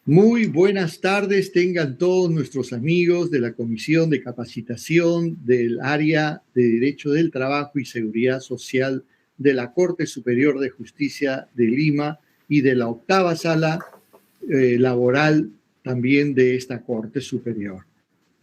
Muy buenas tardes, tengan todos nuestros amigos de la Comisión de Capacitación del Área de Derecho del Trabajo y Seguridad Social de la Corte Superior de Justicia de Lima y de la octava sala laboral también de esta Corte Superior.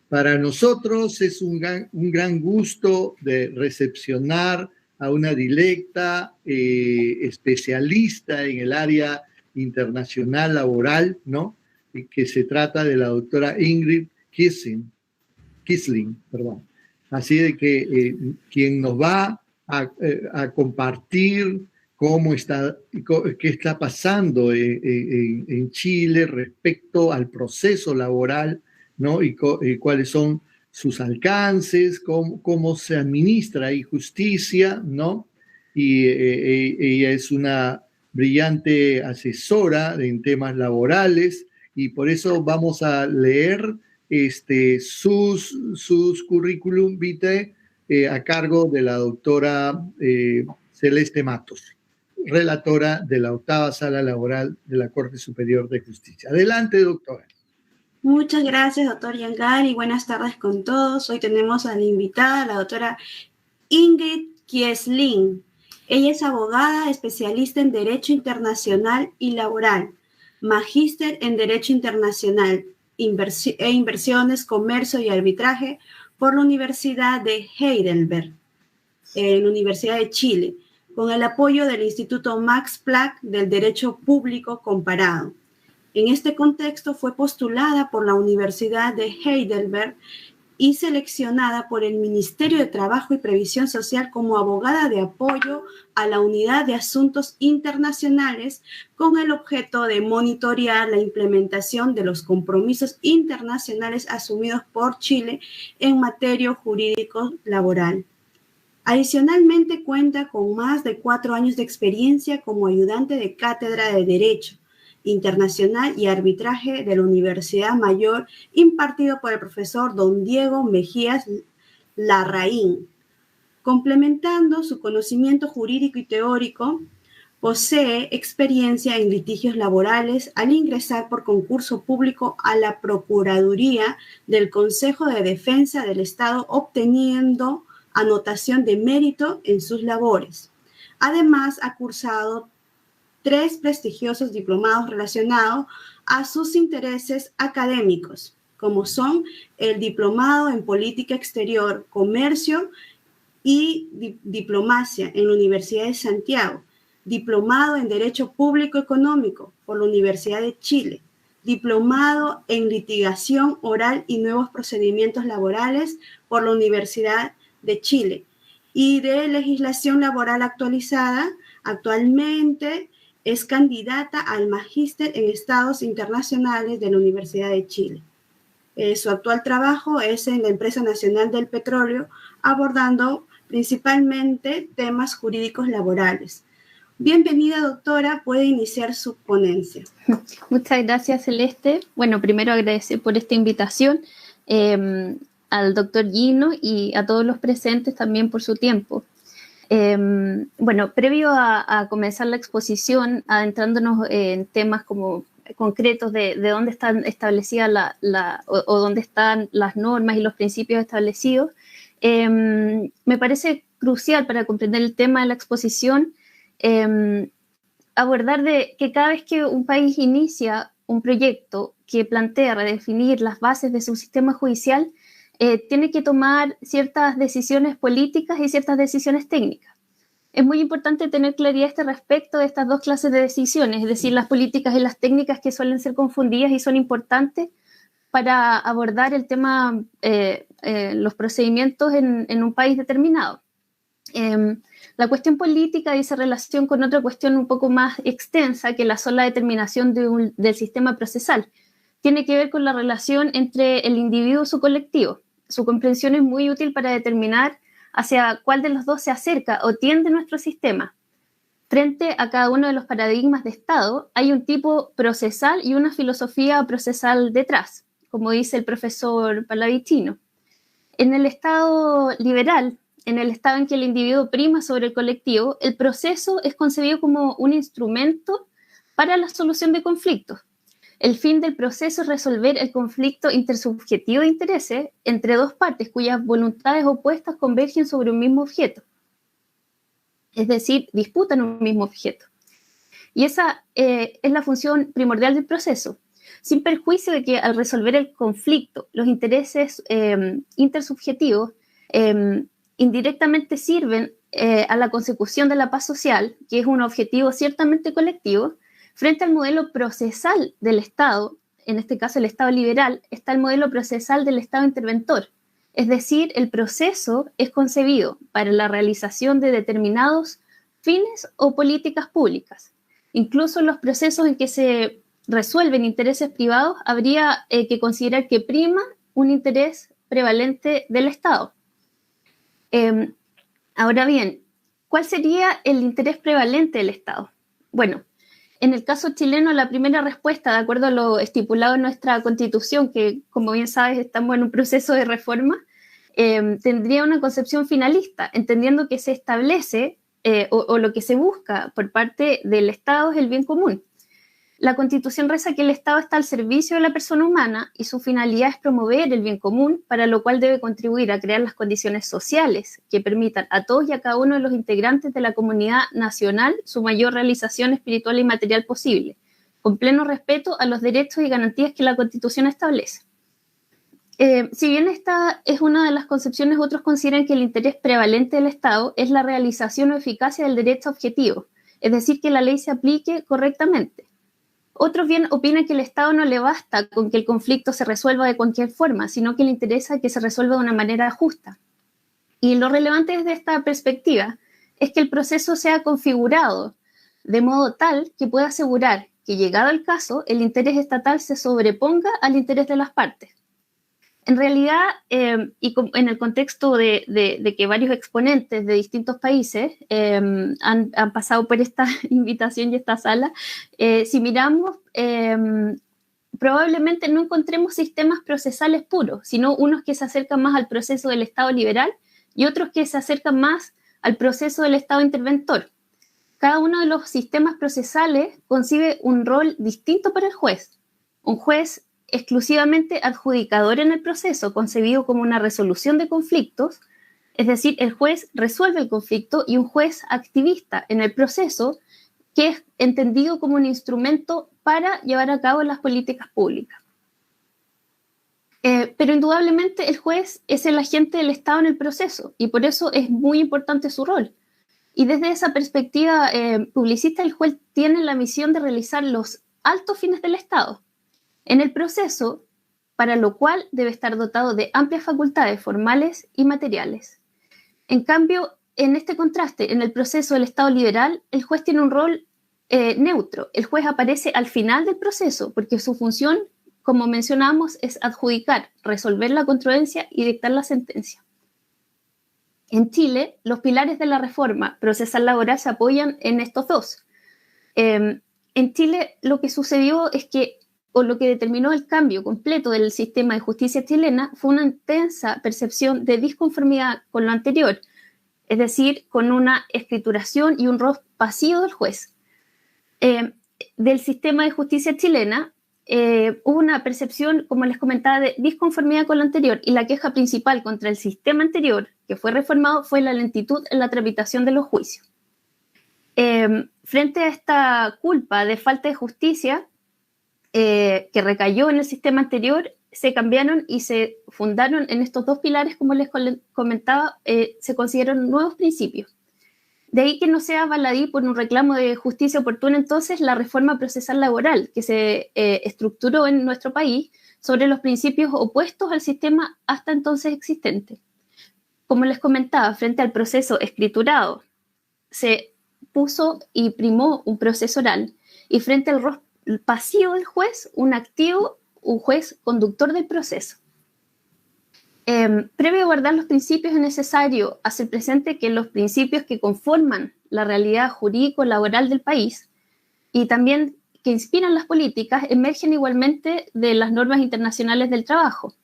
Para nosotros es un gran gusto de recepcionar a una directa especialista en el área internacional laboral, ¿no? Y que se trata de la doctora Ingrid Quisling, perdón. Así de que quien nos va a compartir qué está pasando en Chile respecto al proceso laboral, ¿no? Y cuáles son sus alcances, cómo se administra ahí justicia, ¿no? Y ella es una brillante asesora en temas laborales y por eso vamos a leer sus currículum vitae a cargo de la doctora Celeste Matos, relatora de la octava sala laboral de la Corte Superior de Justicia. Adelante, doctora. Muchas gracias, doctor Yangar, y buenas tardes con todos. Hoy tenemos a la invitada, la doctora Ingrid Quisling. Ella es abogada, especialista en Derecho Internacional y Laboral, magíster en Derecho Internacional e Inversiones, Comercio y Arbitraje por la Universidad de Heidelberg, en la Universidad de Chile, con el apoyo del Instituto Max Planck del Derecho Público Comparado. En este contexto fue postulada por la Universidad de Heidelberg y seleccionada por el Ministerio de Trabajo y Previsión Social como abogada de apoyo a la Unidad de Asuntos Internacionales con el objeto de monitorear la implementación de los compromisos internacionales asumidos por Chile en materia jurídico-laboral. Adicionalmente, cuenta con más de 4 años de experiencia como ayudante de cátedra de Derecho Internacional y Arbitraje de la Universidad Mayor, impartido por el profesor don Diego Mejías Larraín. Complementando su conocimiento jurídico y teórico, posee experiencia en litigios laborales al ingresar por concurso público a la Procuraduría del Consejo de Defensa del Estado, obteniendo anotación de mérito en sus labores. Además, ha cursado 3 prestigiosos diplomados relacionados a sus intereses académicos, como son el Diplomado en Política Exterior, Comercio y Diplomacia en la Universidad de Santiago, Diplomado en Derecho Público Económico por la Universidad de Chile, Diplomado en Litigación Oral y Nuevos Procedimientos Laborales por la Universidad de Chile y de Legislación Laboral Actualizada. Actualmente es candidata al Magíster en Estados Internacionales de la Universidad de Chile. Su actual trabajo es en la Empresa Nacional del Petróleo, abordando principalmente temas jurídicos laborales. Bienvenida, doctora, puede iniciar su ponencia. Muchas gracias, Celeste. Bueno, primero agradecer por esta invitación al doctor Gino y a todos los presentes también por su tiempo. Bueno, previo a comenzar la exposición, adentrándonos en temas como concretos de dónde están establecidas o dónde están las normas y los principios establecidos, me parece crucial para comprender el tema de la exposición abordar de que cada vez que un país inicia un proyecto que plantea redefinir las bases de su sistema judicial, tiene que tomar ciertas decisiones políticas y ciertas decisiones técnicas. Es muy importante tener claridad respecto de estas dos clases de decisiones, es decir, las políticas y las técnicas, que suelen ser confundidas y son importantes para abordar el tema, los procedimientos en un país determinado. La cuestión política dice relación con otra cuestión un poco más extensa, que la sola determinación del sistema procesal. Tiene que ver con la relación entre el individuo y su colectivo. Su comprensión es muy útil para determinar hacia cuál de los dos se acerca o tiende nuestro sistema. Frente a cada uno de los paradigmas de Estado, hay un tipo procesal y una filosofía procesal detrás, como dice el profesor Pallavicino. En el Estado liberal, en el Estado en que el individuo prima sobre el colectivo, el proceso es concebido como un instrumento para la solución de conflictos. El fin del proceso es resolver el conflicto intersubjetivo de intereses entre dos partes cuyas voluntades opuestas convergen sobre un mismo objeto, es decir, disputan un mismo objeto. Y esa es la función primordial del proceso, sin perjuicio de que al resolver el conflicto, los intereses intersubjetivos indirectamente sirven a la consecución de la paz social, que es un objetivo ciertamente colectivo. Frente al modelo procesal del Estado, en este caso el Estado liberal, está el modelo procesal del Estado interventor. Es decir, el proceso es concebido para la realización de determinados fines o políticas públicas. Incluso en los procesos en que se resuelven intereses privados, habría que considerar que prima un interés prevalente del Estado. Ahora bien, ¿cuál sería el interés prevalente del Estado? Bueno, en el caso chileno, la primera respuesta, de acuerdo a lo estipulado en nuestra Constitución, que como bien sabes estamos en un proceso de reforma, tendría una concepción finalista, entendiendo que se establece o lo que se busca por parte del Estado es el bien común. La Constitución reza que el Estado está al servicio de la persona humana y su finalidad es promover el bien común, para lo cual debe contribuir a crear las condiciones sociales que permitan a todos y a cada uno de los integrantes de la comunidad nacional su mayor realización espiritual y material posible, con pleno respeto a los derechos y garantías que la Constitución establece. Si bien esta es una de las concepciones, otros consideran que el interés prevalente del Estado es la realización o eficacia del derecho objetivo, es decir, que la ley se aplique correctamente. Otros bien opinan que el Estado no le basta con que el conflicto se resuelva de cualquier forma, sino que le interesa que se resuelva de una manera justa. Y lo relevante desde esta perspectiva es que el proceso sea configurado de modo tal que pueda asegurar que, llegado el caso, el interés estatal se sobreponga al interés de las partes. En realidad, y en el contexto de que varios exponentes de distintos países han pasado por esta invitación y esta sala, si miramos, probablemente no encontremos sistemas procesales puros, sino unos que se acercan más al proceso del Estado liberal y otros que se acercan más al proceso del Estado interventor. Cada uno de los sistemas procesales concibe un rol distinto para el juez. Un juez exclusivamente adjudicador en el proceso, concebido como una resolución de conflictos, es decir, el juez resuelve el conflicto, y un juez activista en el proceso, que es entendido como un instrumento para llevar a cabo las políticas públicas. Pero indudablemente el juez es el agente del Estado en el proceso, y por eso es muy importante su rol. Y desde esa perspectiva publicista, el juez tiene la misión de realizar los altos fines del Estado en el proceso, para lo cual debe estar dotado de amplias facultades formales y materiales. En cambio, en este contraste, en el proceso del Estado liberal, el juez tiene un rol neutro. El juez aparece al final del proceso porque su función, como mencionamos, es adjudicar, resolver la controversia y dictar la sentencia. En Chile, los pilares de la reforma procesal laboral se apoyan en estos dos. En Chile, lo que sucedió es que, o lo que determinó el cambio completo del sistema de justicia chilena, fue una intensa percepción de disconformidad con lo anterior, es decir, con una escrituración y un rol pasivo del juez. Del sistema de justicia chilena hubo una percepción, como les comentaba, de disconformidad con lo anterior, y la queja principal contra el sistema anterior, que fue reformado, fue la lentitud en la tramitación de los juicios. Frente a esta culpa de falta de justicia, que recayó en el sistema anterior, se cambiaron y se fundaron en estos dos pilares, como les comentaba, se consideraron nuevos principios. De ahí que no sea baladí por un reclamo de justicia oportuna, entonces, la reforma procesal laboral que se estructuró en nuestro país sobre los principios opuestos al sistema hasta entonces existente. Como les comentaba, frente al proceso escriturado, se puso y primó un proceso oral, y frente al rol pasivo del juez, un activo, un juez conductor del proceso. Previo a guardar los principios, es necesario hacer presente que los principios que conforman la realidad jurídico-laboral del país y también que inspiran las políticas emergen igualmente de las normas internacionales del trabajo.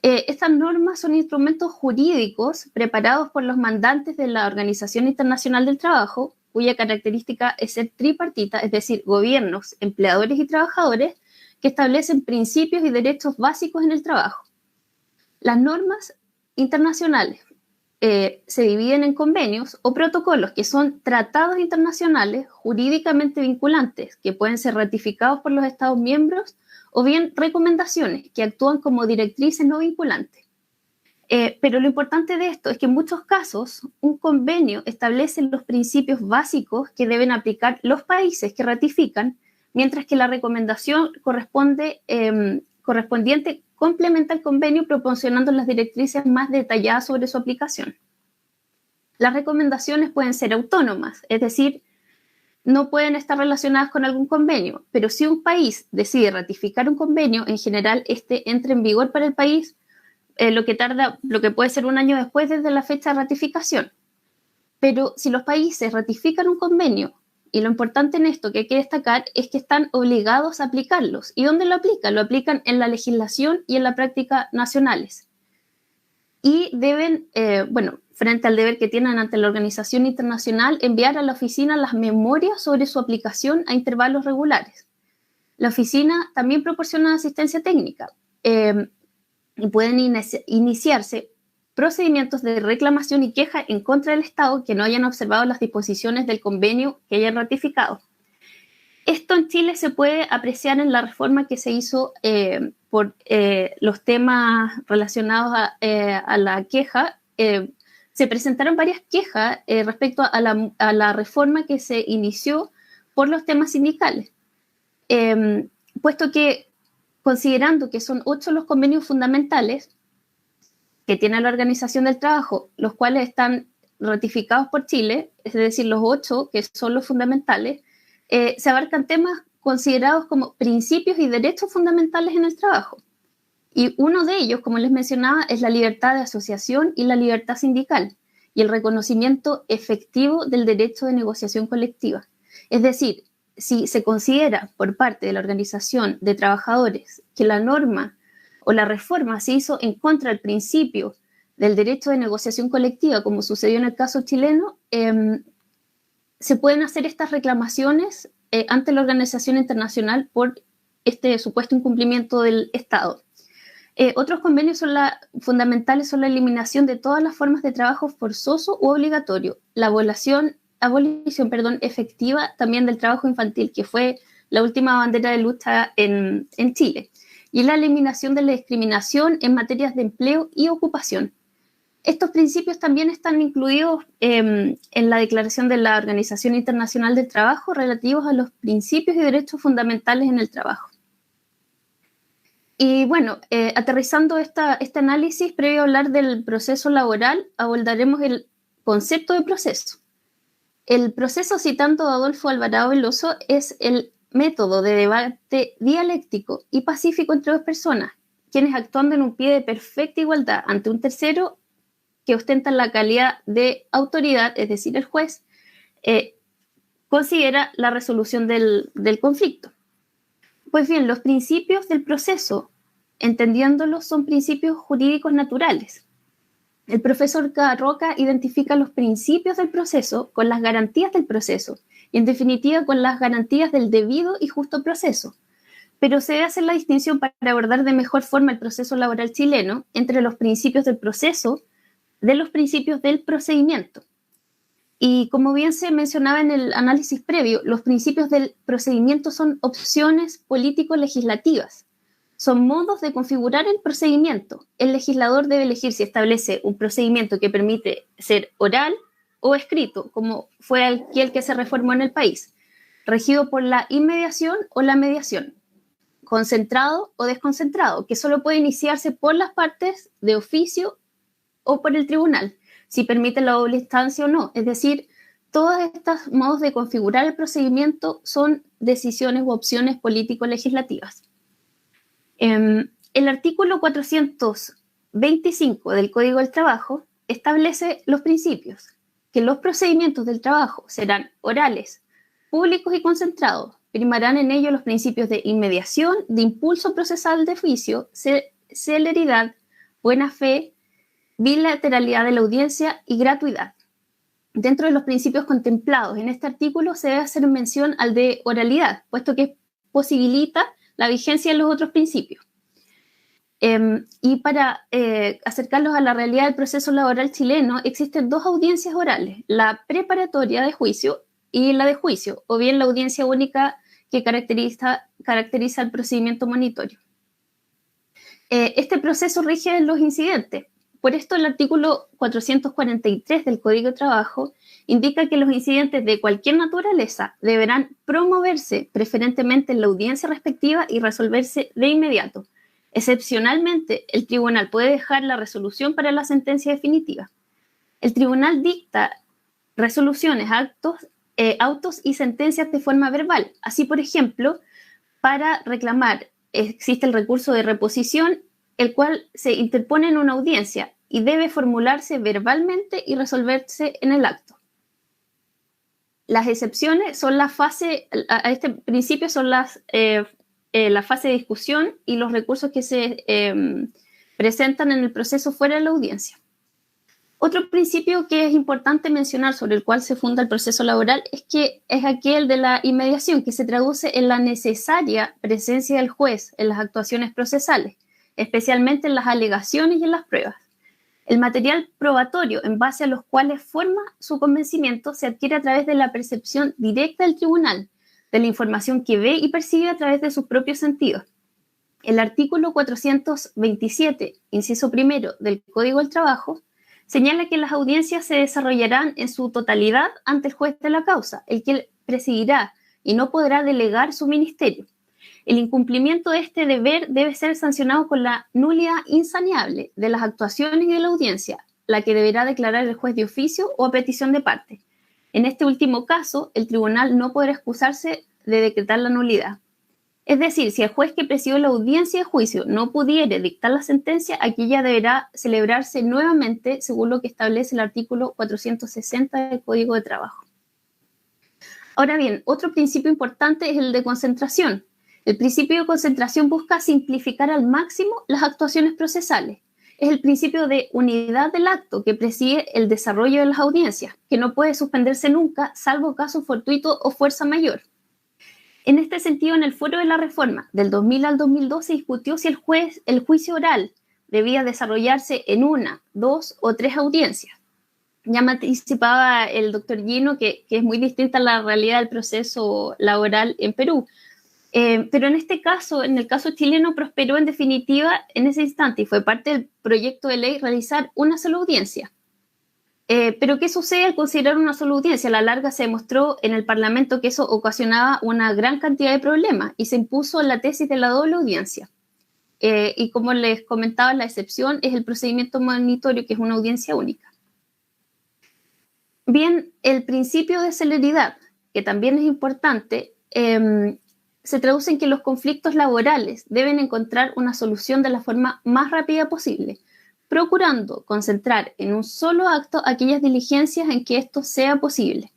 Estas normas son instrumentos jurídicos preparados por los mandantes de la Organización Internacional del Trabajo, cuya característica es ser tripartita, es decir, gobiernos, empleadores y trabajadores, que establecen principios y derechos básicos en el trabajo. Las normas internacionales se dividen en convenios o protocolos, que son tratados internacionales jurídicamente vinculantes, que pueden ser ratificados por los Estados miembros, o bien recomendaciones que actúan como directrices no vinculantes. Pero lo importante de esto es que en muchos casos un convenio establece los principios básicos que deben aplicar los países que ratifican, mientras que la recomendación correspondiente complementa el convenio proporcionando las directrices más detalladas sobre su aplicación. Las recomendaciones pueden ser autónomas, es decir, no pueden estar relacionadas con algún convenio, pero si un país decide ratificar un convenio, en general este entra en vigor para el país, lo que puede ser un año después desde la fecha de ratificación. Pero si los países ratifican un convenio, y lo importante en esto que hay que destacar es que están obligados a aplicarlos. ¿Y dónde lo aplican? Lo aplican en la legislación y en la práctica nacionales. Y deben, frente al deber que tienen ante la organización internacional, enviar a la oficina las memorias sobre su aplicación a intervalos regulares. La oficina también proporciona asistencia técnica y pueden iniciarse procedimientos de reclamación y queja en contra del Estado que no hayan observado las disposiciones del convenio que hayan ratificado. Esto en Chile se puede apreciar en la reforma que se hizo por los temas relacionados a la queja. Se presentaron varias quejas respecto a la reforma que se inició por los temas sindicales, puesto que, considerando que son 8 los convenios fundamentales que tiene la Organización del Trabajo, los cuales están ratificados por Chile, es decir, los 8 que son los fundamentales, se abarcan temas considerados como principios y derechos fundamentales en el trabajo. Y uno de ellos, como les mencionaba, es la libertad de asociación y la libertad sindical, y el reconocimiento efectivo del derecho de negociación colectiva. Es decir, si se considera por parte de la Organización de Trabajadores que la norma o la reforma se hizo en contra del principio del derecho de negociación colectiva, como sucedió en el caso chileno, se pueden hacer estas reclamaciones ante la organización internacional por este supuesto incumplimiento del Estado. Otros convenios fundamentales son la eliminación de todas las formas de trabajo forzoso u obligatorio, la abolición efectiva también del trabajo infantil, que fue la última bandera de lucha en Chile, y la eliminación de la discriminación en materias de empleo y ocupación. Estos principios también están incluidos en la Declaración de la Organización Internacional del Trabajo relativos a los principios y derechos fundamentales en el trabajo. Y bueno, aterrizando este análisis, previo a hablar del proceso laboral, abordaremos el concepto de proceso. El proceso, citando a Adolfo Alvarado Veloso, es el método de debate dialéctico y pacífico entre dos personas, quienes actuando en un pie de perfecta igualdad ante un tercero que ostenta la calidad de autoridad, es decir, el juez, considera la resolución del conflicto. Pues bien, los principios del proceso, entendiéndolos, son principios jurídicos naturales. El profesor Roca identifica los principios del proceso con las garantías del proceso y, en definitiva, con las garantías del debido y justo proceso. Pero se debe hacer la distinción para abordar de mejor forma el proceso laboral chileno entre los principios del proceso de los principios del procedimiento. Y como bien se mencionaba en el análisis previo, los principios del procedimiento son opciones político-legislativas. Son modos de configurar el procedimiento. El legislador debe elegir si establece un procedimiento que permite ser oral o escrito, como fue aquel que se reformó en el país, regido por la inmediación o la mediación, concentrado o desconcentrado, que solo puede iniciarse por las partes de oficio o por el tribunal, si permite la doble instancia o no. Es decir, todos estos modos de configurar el procedimiento son decisiones u opciones político-legislativas. El artículo 425 del Código del Trabajo establece los principios, que los procedimientos del trabajo serán orales, públicos y concentrados. Primarán en ello los principios de inmediación, de impulso procesal de juicio, celeridad, buena fe, bilateralidad de la audiencia y gratuidad. Dentro de los principios contemplados en este artículo se debe hacer mención al de oralidad, puesto que posibilita la vigencia de los otros principios. Y para acercarlos a la realidad del proceso laboral chileno, existen dos audiencias orales, la preparatoria de juicio y la de juicio, o bien la audiencia única que caracteriza el procedimiento monitorio. Este proceso rige los incidentes. Por esto, el artículo 443 del Código de Trabajo indica que los incidentes de cualquier naturaleza deberán promoverse preferentemente en la audiencia respectiva y resolverse de inmediato. Excepcionalmente, el tribunal puede dejar la resolución para la sentencia definitiva. El tribunal dicta resoluciones, autos y sentencias de forma verbal. Así, por ejemplo, para reclamar existe el recurso de reposición, el cual se interpone en una audiencia y debe formularse verbalmente y resolverse en el acto. Las excepciones son a este principio son la fase de discusión y los recursos que se presentan en el proceso fuera de la audiencia. Otro principio que es importante mencionar sobre el cual se funda el proceso laboral es aquel de la inmediación, que se traduce en la necesaria presencia del juez en las actuaciones procesales, especialmente en las alegaciones y en las pruebas. El material probatorio en base a los cuales forma su convencimiento se adquiere a través de la percepción directa del tribunal, de la información que ve y percibe a través de sus propios sentidos. El artículo 427, inciso primero del Código del Trabajo, señala que las audiencias se desarrollarán en su totalidad ante el juez de la causa, el que presidirá y no podrá delegar su ministerio. El incumplimiento de este deber debe ser sancionado con la nulidad insaneable de las actuaciones y de la audiencia, la que deberá declarar el juez de oficio o a petición de parte. En este último caso, el tribunal no podrá excusarse de decretar la nulidad. Es decir, si el juez que presidió la audiencia de juicio no pudiere dictar la sentencia, aquella deberá celebrarse nuevamente según lo que establece el artículo 460 del Código de Trabajo. Ahora bien, otro principio importante es el de concentración. El principio de concentración busca simplificar al máximo las actuaciones procesales. Es el principio de unidad del acto que preside el desarrollo de las audiencias, que no puede suspenderse nunca, salvo caso fortuito o fuerza mayor. En este sentido, en el Foro de la Reforma, del 2000 al 2002, se discutió si el juicio oral debía desarrollarse en una, dos o tres audiencias. Ya me anticipaba el doctor Gino que es muy distinta a la realidad del proceso laboral en Perú. Pero en este caso, en el caso chileno, prosperó en definitiva en ese instante y fue parte del proyecto de ley realizar una sola audiencia. Pero ¿qué sucede al considerar una sola audiencia? A la larga se demostró en el Parlamento que eso ocasionaba una gran cantidad de problemas y se impuso la tesis de la doble audiencia. Y como les comentaba, la excepción es el procedimiento monitorio, que es una audiencia única. Bien, el principio de celeridad, que también es importante, se traduce en que los conflictos laborales deben encontrar una solución de la forma más rápida posible, procurando concentrar en un solo acto aquellas diligencias en que esto sea posible.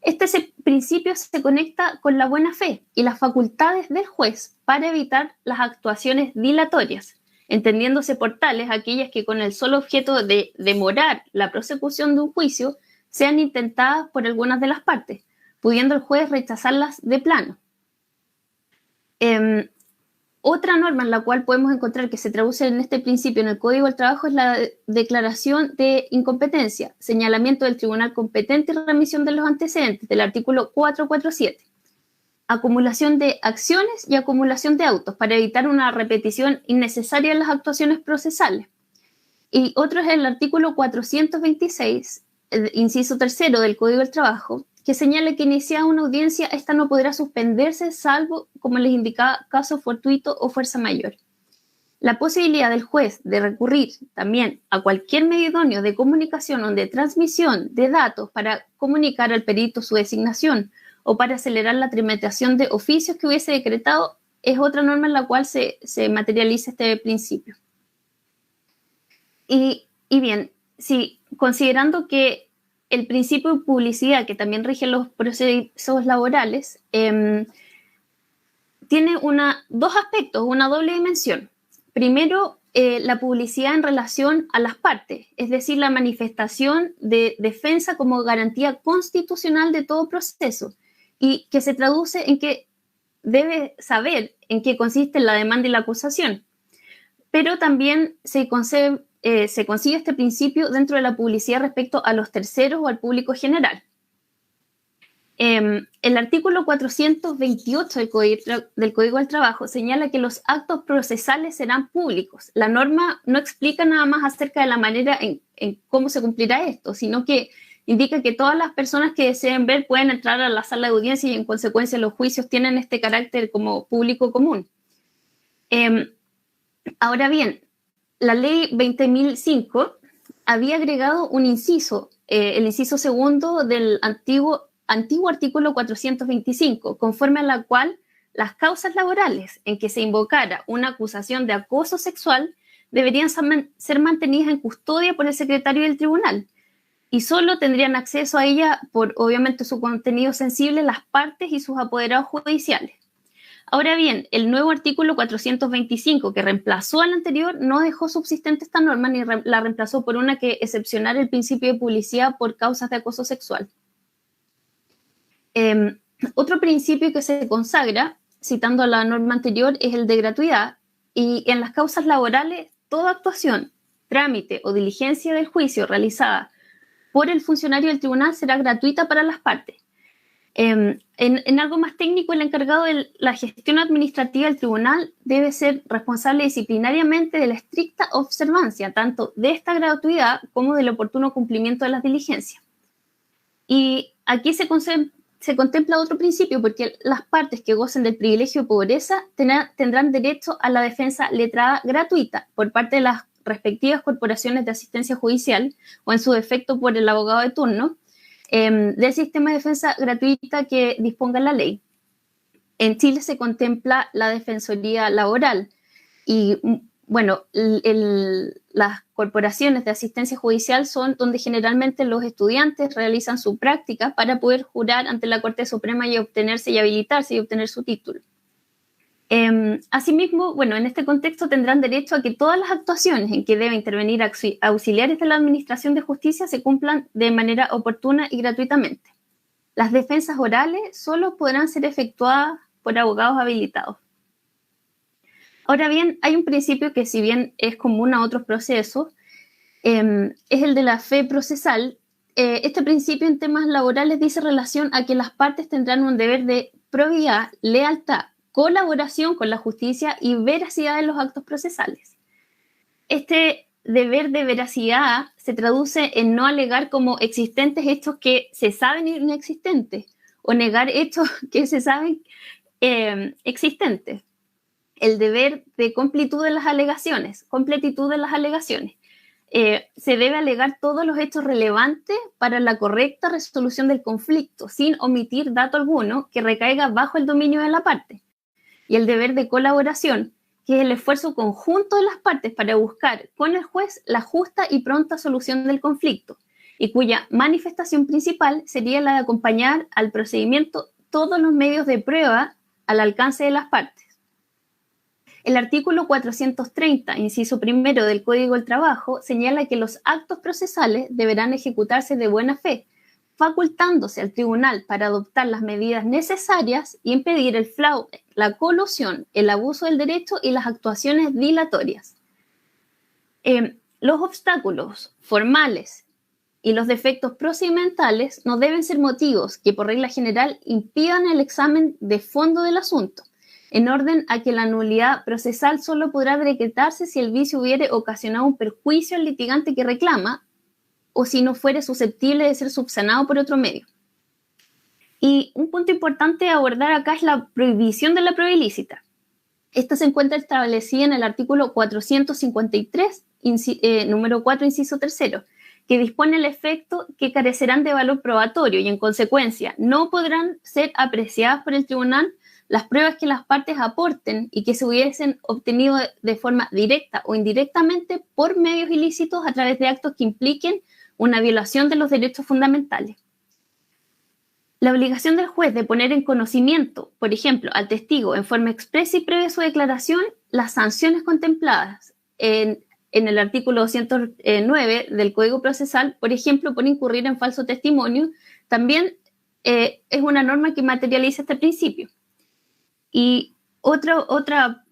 Este principio se conecta con la buena fe y las facultades del juez para evitar las actuaciones dilatorias, entendiéndose por tales aquellas que con el solo objeto de demorar la prosecución de un juicio sean intentadas por algunas de las partes, pudiendo el juez rechazarlas de plano. Otra norma en la cual podemos encontrar que se traduce en este principio en el Código del Trabajo es la declaración de incompetencia, señalamiento del tribunal competente y remisión de los antecedentes del artículo 447. Acumulación de acciones y acumulación de autos para evitar una repetición innecesaria de las actuaciones procesales. Y otro es el artículo 426, inciso tercero del Código del Trabajo, que señala que iniciada una audiencia, esta no podrá suspenderse salvo, como les indicaba, caso fortuito o fuerza mayor. La posibilidad del juez de recurrir también a cualquier medio idóneo de comunicación o de transmisión de datos para comunicar al perito su designación o para acelerar la tramitación de oficios que hubiese decretado es otra norma en la cual se materializa este principio. Y bien, si considerando que el principio de publicidad, que también rige los procesos laborales, tiene dos aspectos, una doble dimensión. Primero, la publicidad en relación a las partes, es decir, la manifestación de defensa como garantía constitucional de todo proceso y que se traduce en que debe saber en que consiste la demanda y la acusación. Pero también se consigue este principio dentro de la publicidad respecto a los terceros o al público general. El artículo 428 del Código del Trabajo señala que los actos procesales serán públicos. La norma no explica nada más acerca de la manera en cómo se cumplirá esto, sino que indica que todas las personas que deseen ver pueden entrar a la sala de audiencia y en consecuencia los juicios tienen este carácter como público común. Ahora bien, la ley 20.005 había agregado un inciso, el inciso segundo del antiguo artículo 425, conforme a la cual las causas laborales en que se invocara una acusación de acoso sexual deberían ser mantenidas en custodia por el secretario del tribunal y solo tendrían acceso a ella por, obviamente, su contenido sensible las partes y sus apoderados judiciales. Ahora bien, el nuevo artículo 425, que reemplazó al anterior, no dejó subsistente esta norma ni la reemplazó por una que excepcionara el principio de publicidad por causas de acoso sexual. Otro principio que se consagra, citando a la norma anterior, es el de gratuidad, y en las causas laborales, toda actuación, trámite o diligencia del juicio realizada por el funcionario del tribunal será gratuita para las partes. En algo más técnico, el encargado de la gestión administrativa del tribunal debe ser responsable disciplinariamente de la estricta observancia tanto de esta gratuidad como del oportuno cumplimiento de las diligencias. Y aquí se contempla otro principio, porque las partes que gocen del privilegio de pobreza tendrán derecho a la defensa letrada gratuita por parte de las respectivas corporaciones de asistencia judicial o en su defecto por el abogado de turno del sistema de defensa gratuita que disponga la ley. En Chile se contempla la defensoría laboral y, bueno, las corporaciones de asistencia judicial son donde generalmente los estudiantes realizan su práctica para poder jurar ante la Corte Suprema y obtenerse y habilitarse y obtener su título. Asimismo, bueno, en este contexto tendrán derecho a que todas las actuaciones en que deben intervenir auxiliares de la Administración de Justicia se cumplan de manera oportuna y gratuitamente. Las defensas orales solo podrán ser efectuadas por abogados habilitados. Ahora bien, hay un principio que, si bien es común a otros procesos, es el de la fe procesal. Este principio en temas laborales dice relación a que las partes tendrán un deber de probidad, lealtad, colaboración con la justicia y veracidad en los actos procesales. Este deber de veracidad se traduce en no alegar como existentes hechos que se saben inexistentes o negar hechos que se saben existentes. El deber de completitud de las alegaciones. Se debe alegar todos los hechos relevantes para la correcta resolución del conflicto, sin omitir dato alguno que recaiga bajo el dominio de la parte. Y el deber de colaboración, que es el esfuerzo conjunto de las partes para buscar con el juez la justa y pronta solución del conflicto, y cuya manifestación principal sería la de acompañar al procedimiento todos los medios de prueba al alcance de las partes. El artículo 430, inciso primero del Código del Trabajo, señala que los actos procesales deberán ejecutarse de buena fe, facultándose al tribunal para adoptar las medidas necesarias y impedir el fraude, la colusión, el abuso del derecho y las actuaciones dilatorias. Los obstáculos formales y los defectos procedimentales no deben ser motivos que por regla general impidan el examen de fondo del asunto, en orden a que la nulidad procesal solo podrá decretarse si el vicio hubiere ocasionado un perjuicio al litigante que reclama o si no fuere susceptible de ser subsanado por otro medio. Y un punto importante a abordar acá es la prohibición de la prueba ilícita. Esta se encuentra establecida en el artículo 453, número 4, inciso 3, que dispone el efecto que carecerán de valor probatorio y, en consecuencia, no podrán ser apreciadas por el tribunal las pruebas que las partes aporten y que se hubiesen obtenido de forma directa o indirectamente por medios ilícitos a través de actos que impliquen una violación de los derechos fundamentales. La obligación del juez de poner en conocimiento, por ejemplo, al testigo en forma expresa y previa a su declaración, las sanciones contempladas en el artículo 209 del Código Procesal, por ejemplo, por incurrir en falso testimonio, también es una norma que materializa este principio. Y Otra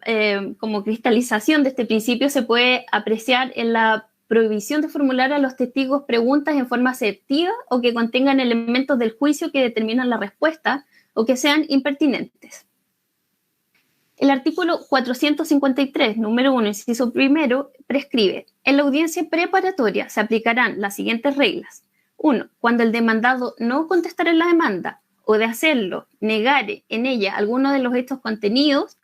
como cristalización de este principio se puede apreciar en la prohibición de formular a los testigos preguntas en forma asertiva o que contengan elementos del juicio que determinan la respuesta o que sean impertinentes. El artículo 453, número 1, inciso primero, prescribe: en la audiencia preparatoria se aplicarán las siguientes reglas. 1. Cuando el demandado no contestare la demanda o de hacerlo, negare en ella alguno de los hechos contenidos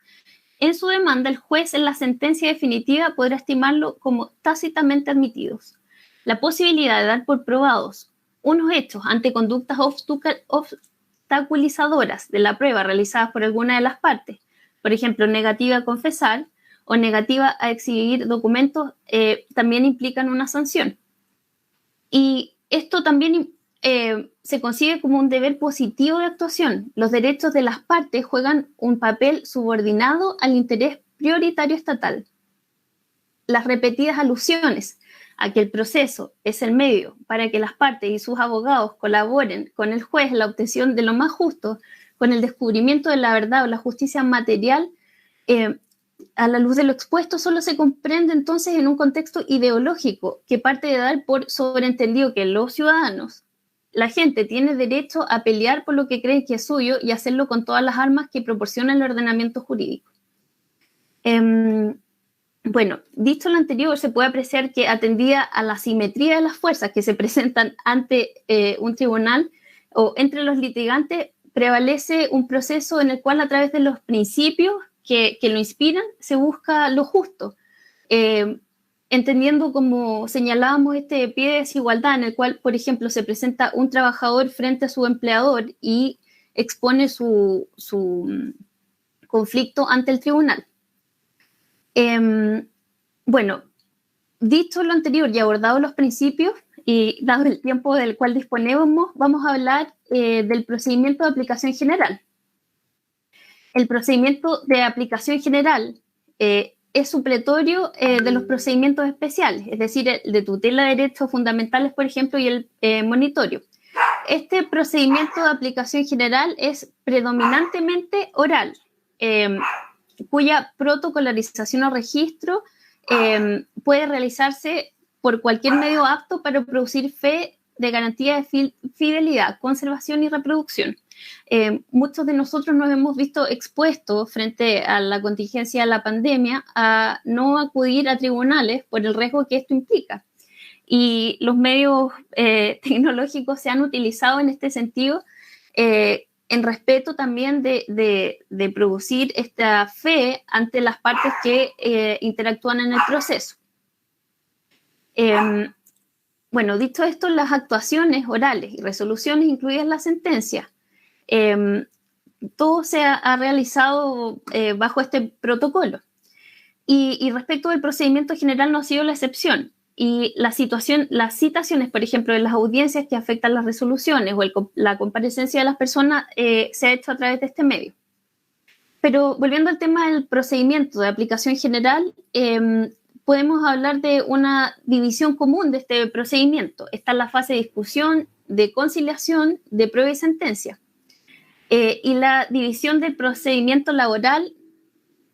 en su demanda, el juez en la sentencia definitiva podrá estimarlo como tácitamente admitidos. La posibilidad de dar por probados unos hechos ante conductas obstaculizadoras de la prueba realizadas por alguna de las partes, por ejemplo, negativa a confesar o negativa a exhibir documentos, también implican una sanción. Y esto también se concibe como un deber positivo de actuación. Los derechos de las partes juegan un papel subordinado al interés prioritario estatal. Las repetidas alusiones a que el proceso es el medio para que las partes y sus abogados colaboren con el juez en la obtención de lo más justo, con el descubrimiento de la verdad o la justicia material, a la luz de lo expuesto, solo se comprende entonces en un contexto ideológico que parte de dar por sobreentendido que los ciudadanos, la gente, tiene derecho a pelear por lo que creen que es suyo y hacerlo con todas las armas que proporciona el ordenamiento jurídico. Bueno, dicho lo anterior, se puede apreciar que, atendida a la simetría de las fuerzas que se presentan ante un tribunal o entre los litigantes, prevalece un proceso en el cual, a través de los principios que lo inspiran, se busca lo justo, entendiendo, como señalábamos, este pie de desigualdad en el cual, por ejemplo, se presenta un trabajador frente a su empleador y expone su conflicto ante el tribunal. Bueno, dicho lo anterior y abordado los principios, y dado el tiempo del cual disponemos, vamos a hablar del procedimiento de aplicación general. El procedimiento de aplicación general es supletorio de los procedimientos especiales, es decir, el de tutela de derechos fundamentales, por ejemplo, y el monitorio. Este procedimiento de aplicación general es predominantemente oral, cuya protocolarización o registro puede realizarse por cualquier medio apto para producir fe de garantía de fidelidad, conservación y reproducción. Muchos de nosotros nos hemos visto expuestos frente a la contingencia de la pandemia a no acudir a tribunales por el riesgo que esto implica. Y los medios tecnológicos se han utilizado en este sentido, en respeto también de producir esta fe ante las partes que interactúan en el proceso. Bueno, dicho esto, las actuaciones orales y resoluciones incluidas en la sentencia, todo se ha realizado bajo este protocolo. Y respecto del procedimiento general no ha sido la excepción. Y las citaciones, por ejemplo, de las audiencias que afectan las resoluciones o la comparecencia de las personas se ha hecho a través de este medio. Pero volviendo al tema del procedimiento de aplicación general, podemos hablar de una división común de este procedimiento. Está en la fase de discusión, de conciliación, de prueba y sentencia. Y la división del procedimiento laboral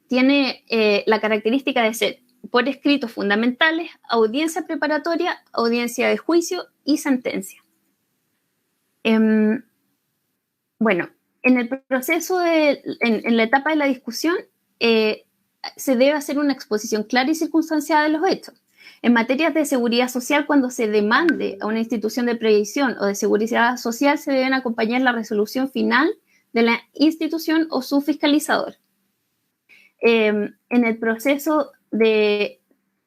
tiene la característica de ser por escritos fundamentales, audiencia preparatoria, audiencia de juicio y sentencia. Bueno, en el proceso, en la etapa de la discusión, se debe hacer una exposición clara y circunstanciada de los hechos. En materias de seguridad social, cuando se demande a una institución de previsión o de seguridad social, se deben acompañar la resolución final de la institución o su fiscalizador. En el proceso de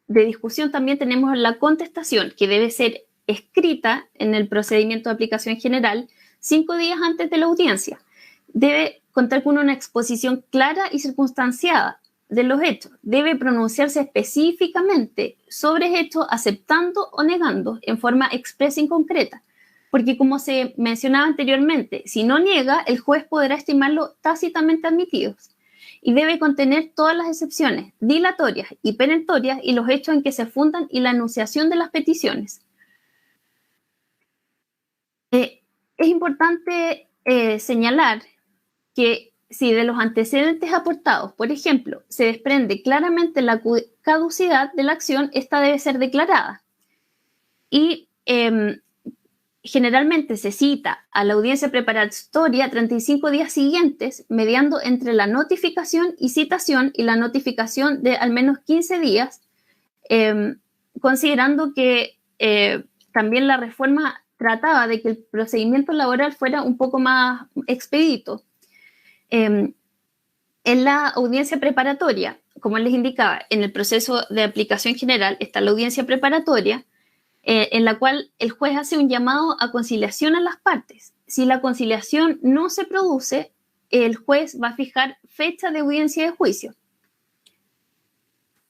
discusión también tenemos la contestación, que debe ser escrita en el procedimiento de aplicación general 5 días antes de la audiencia. Debe contar con una exposición clara y circunstanciada de los hechos. Debe pronunciarse específicamente sobre hechos, aceptando o negando en forma expresa y concreta. Porque, como se mencionaba anteriormente, si no niega, el juez podrá estimarlo tácitamente admitidos. Y debe contener todas las excepciones dilatorias y perentorias y los hechos en que se fundan y la enunciación de las peticiones. Es importante señalar que si de los antecedentes aportados, por ejemplo, se desprende claramente la caducidad de la acción, esta debe ser declarada. Y generalmente se cita a la audiencia preparatoria 35 días siguientes, mediando entre la notificación y citación y la notificación de al menos 15 días, considerando que también la reforma trataba de que el procedimiento laboral fuera un poco más expedito. En la audiencia preparatoria, como les indicaba, en el proceso de aplicación general está la audiencia preparatoria, en la cual el juez hace un llamado a conciliación a las partes. Si la conciliación no se produce, el juez va a fijar fecha de audiencia de juicio.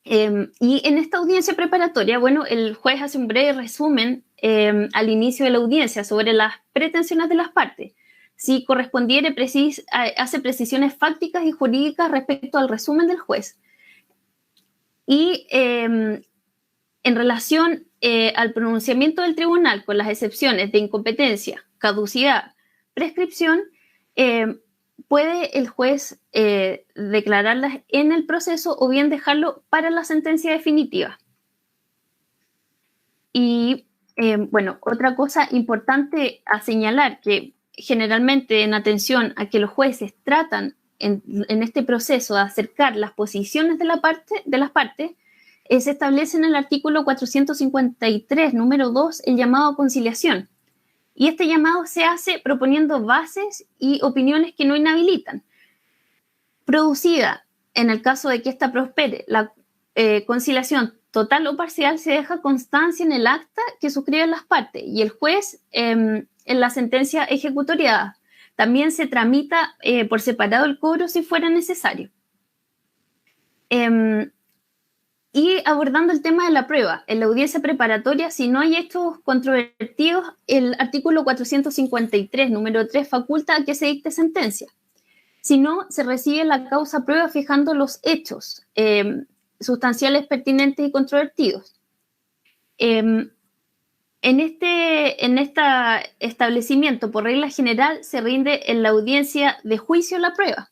Y en esta audiencia preparatoria, bueno, el juez hace un breve resumen al inicio de la audiencia sobre las pretensiones de las partes. Si correspondiere, hace precisiones fácticas y jurídicas respecto al resumen del juez. Y en relación al pronunciamiento del tribunal, con las excepciones de incompetencia, caducidad, prescripción, puede el juez declararlas en el proceso o bien dejarlo para la sentencia definitiva. Y bueno, otra cosa importante a señalar, que generalmente en atención a que los jueces tratan en este proceso de acercar las posiciones de las partes, se establece en el artículo 453, número 2, el llamado a conciliación. Y este llamado se hace proponiendo bases y opiniones que no inhabilitan. Producida, en el caso de que ésta prospere, la conciliación total o parcial, se deja constancia en el acta que suscriben las partes y el juez en la sentencia ejecutoriada. También se tramita por separado el cobro si fuera necesario. Y abordando el tema de la prueba, en la audiencia preparatoria, si no hay hechos controvertidos, el artículo 453, número 3, faculta a que se dicte sentencia. Si no, se recibe la causa prueba fijando los hechos sustanciales pertinentes y controvertidos. En este establecimiento, por regla general, se rinde en la audiencia de juicio la prueba.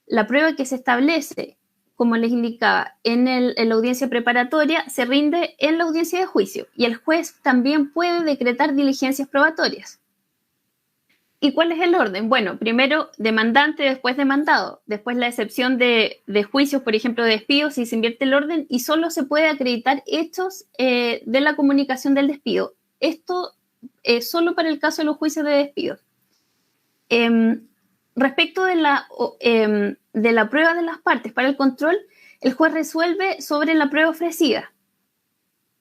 La prueba que se establece, como les indicaba, en la audiencia preparatoria, se rinde en la audiencia de juicio y el juez también puede decretar diligencias probatorias. ¿Y cuál es el orden? Bueno, primero demandante, después demandado, después la excepción de juicios, por ejemplo, de despido, si se invierte el orden y solo se puede acreditar hechos de la comunicación del despido. Esto es solo para el caso de los juicios de despido. Respecto de la prueba de las partes para el control, el juez resuelve sobre la prueba ofrecida.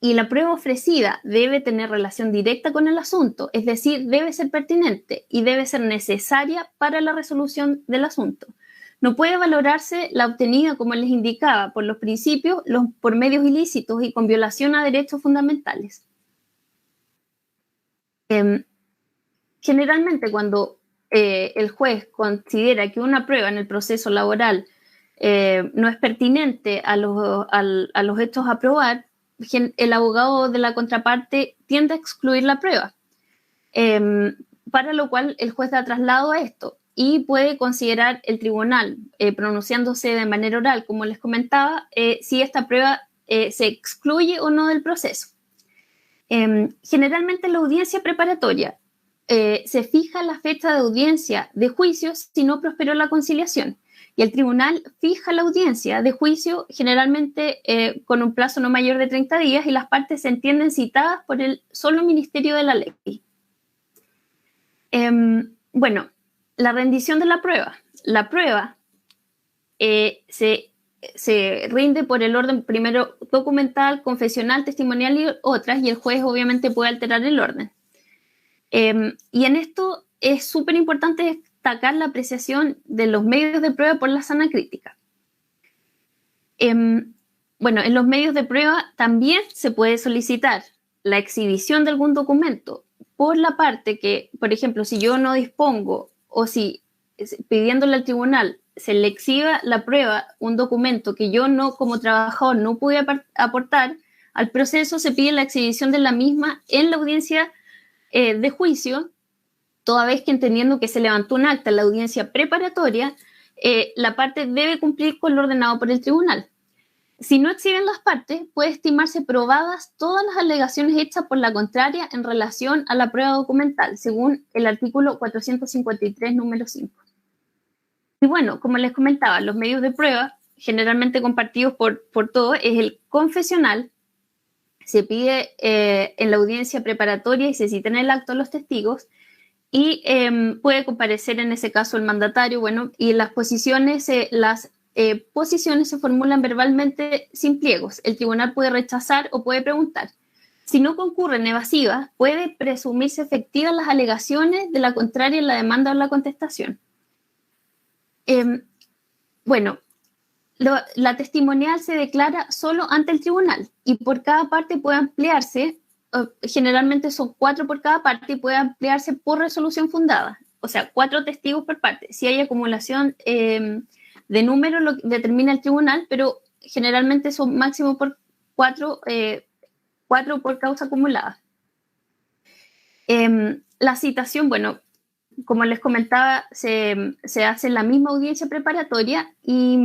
Y la prueba ofrecida debe tener relación directa con el asunto, es decir, debe ser pertinente y debe ser necesaria para la resolución del asunto. No puede valorarse la obtenida, como les indicaba, por los principios, por medios ilícitos y con violación a derechos fundamentales. Generalmente, cuando el juez considera que una prueba en el proceso laboral no es pertinente a los hechos a probar, el abogado de la contraparte tiende a excluir la prueba, para lo cual el juez da traslado a esto y puede considerar el tribunal, pronunciándose de manera oral, como les comentaba, si esta prueba se excluye o no del proceso. Generalmente en la audiencia preparatoria se fija la fecha de audiencia de juicio si no prosperó la conciliación. Y el tribunal fija la audiencia de juicio generalmente con un plazo no mayor de 30 días y las partes se entienden citadas por el solo Ministerio de la Ley. Bueno, la rendición de la prueba. La prueba se rinde por el orden primero documental, confesional, testimonial y otras, y el juez obviamente puede alterar el orden. Y en esto es súper importante destacar la apreciación de los medios de prueba por la sana crítica. Bueno, en los medios de prueba también se puede solicitar la exhibición de algún documento por la parte que, por ejemplo, si yo no dispongo o si pidiéndole al tribunal se le exhiba la prueba, un documento que yo no, como trabajador, no pude aportar al proceso, se pide la exhibición de la misma en la audiencia de juicio, toda vez que entendiendo que se levantó un acta en la audiencia preparatoria, la parte debe cumplir con lo ordenado por el tribunal. Si no exhiben las partes, puede estimarse probadas todas las alegaciones hechas por la contraria en relación a la prueba documental, según el artículo 453, número 5. Y bueno, como les comentaba, los medios de prueba, generalmente compartidos por todos, es el confesional. Se pide en la audiencia preparatoria y se cita en el acto a los testigos, y puede comparecer en ese caso el mandatario, bueno, y las posiciones se formulan verbalmente sin pliegos. El tribunal puede rechazar o puede preguntar. Si no concurren evasivas, puede presumirse efectivas las alegaciones de la contraria en la demanda o la contestación. Bueno, la testimonial se declara solo ante el tribunal y por cada parte puede ampliarse, generalmente son 4 por cada parte, y puede ampliarse por resolución fundada, o sea, 4 testigos por parte. Si hay acumulación de números, lo determina el tribunal, pero generalmente son máximo por 4 por causa acumulada. La citación, bueno, como les comentaba, se hace en la misma audiencia preparatoria, y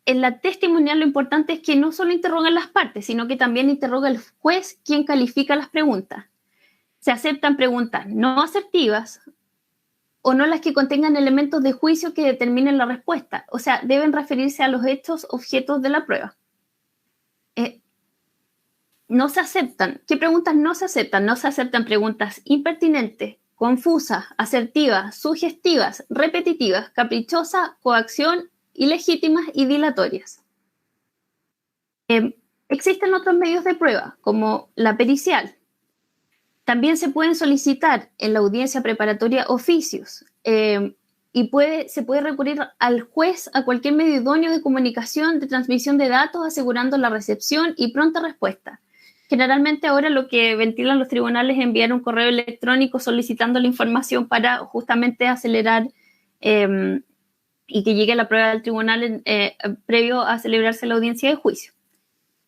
en la testimonial lo importante es que no solo interrogan las partes, sino que también interroga el juez, quien califica las preguntas. Se aceptan preguntas no asertivas o no las que contengan elementos de juicio que determinen la respuesta. O sea, deben referirse a los hechos objetos de la prueba. No se aceptan. ¿Qué preguntas no se aceptan? No se aceptan preguntas impertinentes, confusas, asertivas, sugestivas, repetitivas, caprichosas, coacción, ilegítimas y dilatorias. Existen otros medios de prueba, como la pericial. También se pueden solicitar en la audiencia preparatoria oficios, y se puede recurrir al juez a cualquier medio idóneo de comunicación, de transmisión de datos, asegurando la recepción y pronta respuesta. Generalmente ahora lo que ventilan los tribunales es enviar un correo electrónico solicitando la información para justamente acelerar y que llegue la prueba del tribunal previo a celebrarse la audiencia de juicio.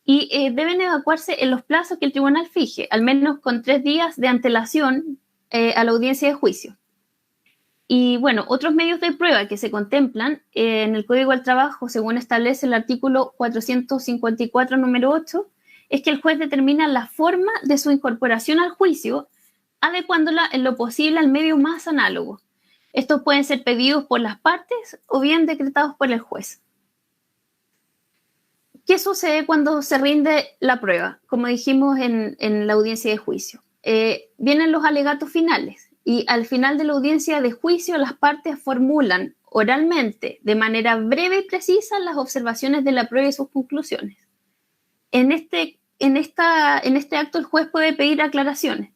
Y deben evacuarse en los plazos que el tribunal fije, al menos con 3 días de antelación a la audiencia de juicio. Y bueno, otros medios de prueba que se contemplan en el Código del Trabajo, según establece el artículo 454, número 8, es que el juez determina la forma de su incorporación al juicio, adecuándola en lo posible al medio más análogo. Estos pueden ser pedidos por las partes o bien decretados por el juez. ¿Qué sucede cuando se rinde la prueba? Como dijimos en la audiencia de juicio. Vienen los alegatos finales y al final de la audiencia de juicio las partes formulan oralmente, de manera breve y precisa, las observaciones de la prueba y sus conclusiones. En este acto el juez puede pedir aclaraciones,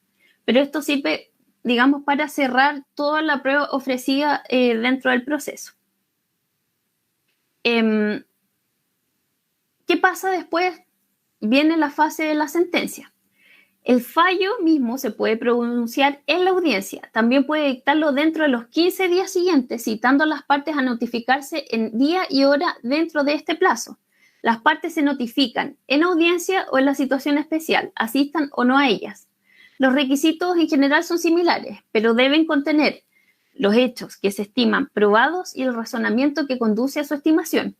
pero esto sirve, digamos, para cerrar toda la prueba ofrecida dentro del proceso. ¿Qué pasa después? Viene la fase de la sentencia. El fallo mismo se puede pronunciar en la audiencia. También puede dictarlo dentro de los 15 días siguientes, citando a las partes a notificarse en día y hora dentro de este plazo. Las partes se notifican en audiencia o en la situación especial, asistan o no a ellas. Los requisitos en general son similares, pero deben contener los hechos que se estiman probados y el razonamiento que conduce a su estimación.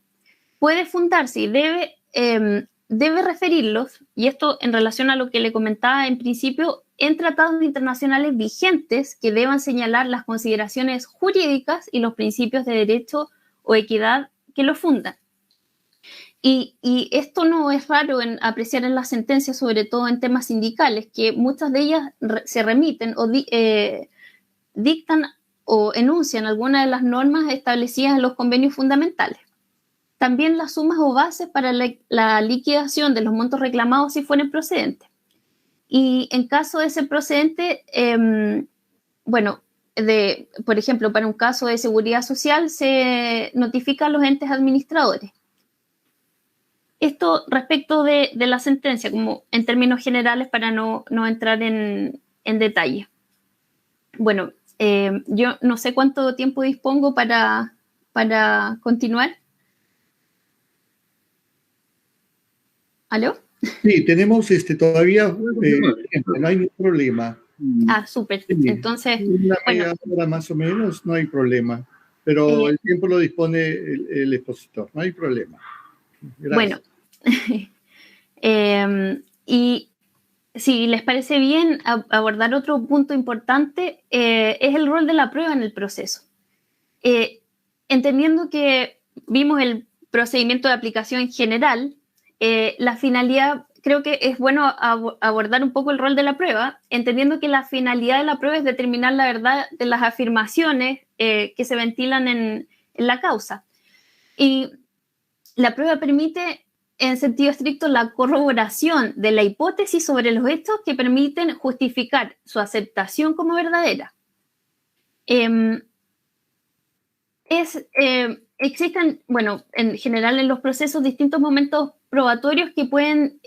Puede fundarse y debe referirlos, y esto en relación a lo que le comentaba en principio, en tratados internacionales vigentes que deban señalar las consideraciones jurídicas y los principios de derecho o equidad que lo fundan. Y esto no es raro en apreciar en las sentencias, sobre todo en temas sindicales, que muchas de ellas se remiten o dictan o enuncian algunas de las normas establecidas en los convenios fundamentales. También las sumas o bases para la liquidación de los montos reclamados si fueren procedentes. Y en caso de ser procedente, por ejemplo, para un caso de seguridad social se notifica a los entes administradores. Esto respecto de la sentencia, como en términos generales, para no entrar en detalle. Bueno, yo no sé cuánto tiempo dispongo para continuar. ¿Aló? Sí, tenemos todavía tiempo, no hay ningún problema. Ah, súper. Entonces, una media hora más o menos, no hay problema. pero el tiempo lo dispone el expositor, no hay problema. Gracias. Bueno, y si les parece bien abordar otro punto importante, es el rol de la prueba en el proceso. Entendiendo que vimos el procedimiento de aplicación en general, la finalidad, creo que es bueno abordar un poco el rol de la prueba, entendiendo que la finalidad de la prueba es determinar la verdad de las afirmaciones que se ventilan en la causa. Y la prueba permite, en sentido estricto, la corroboración de la hipótesis sobre los hechos que permiten justificar su aceptación como verdadera. Existen, bueno, en general en los procesos distintos momentos probatorios que pueden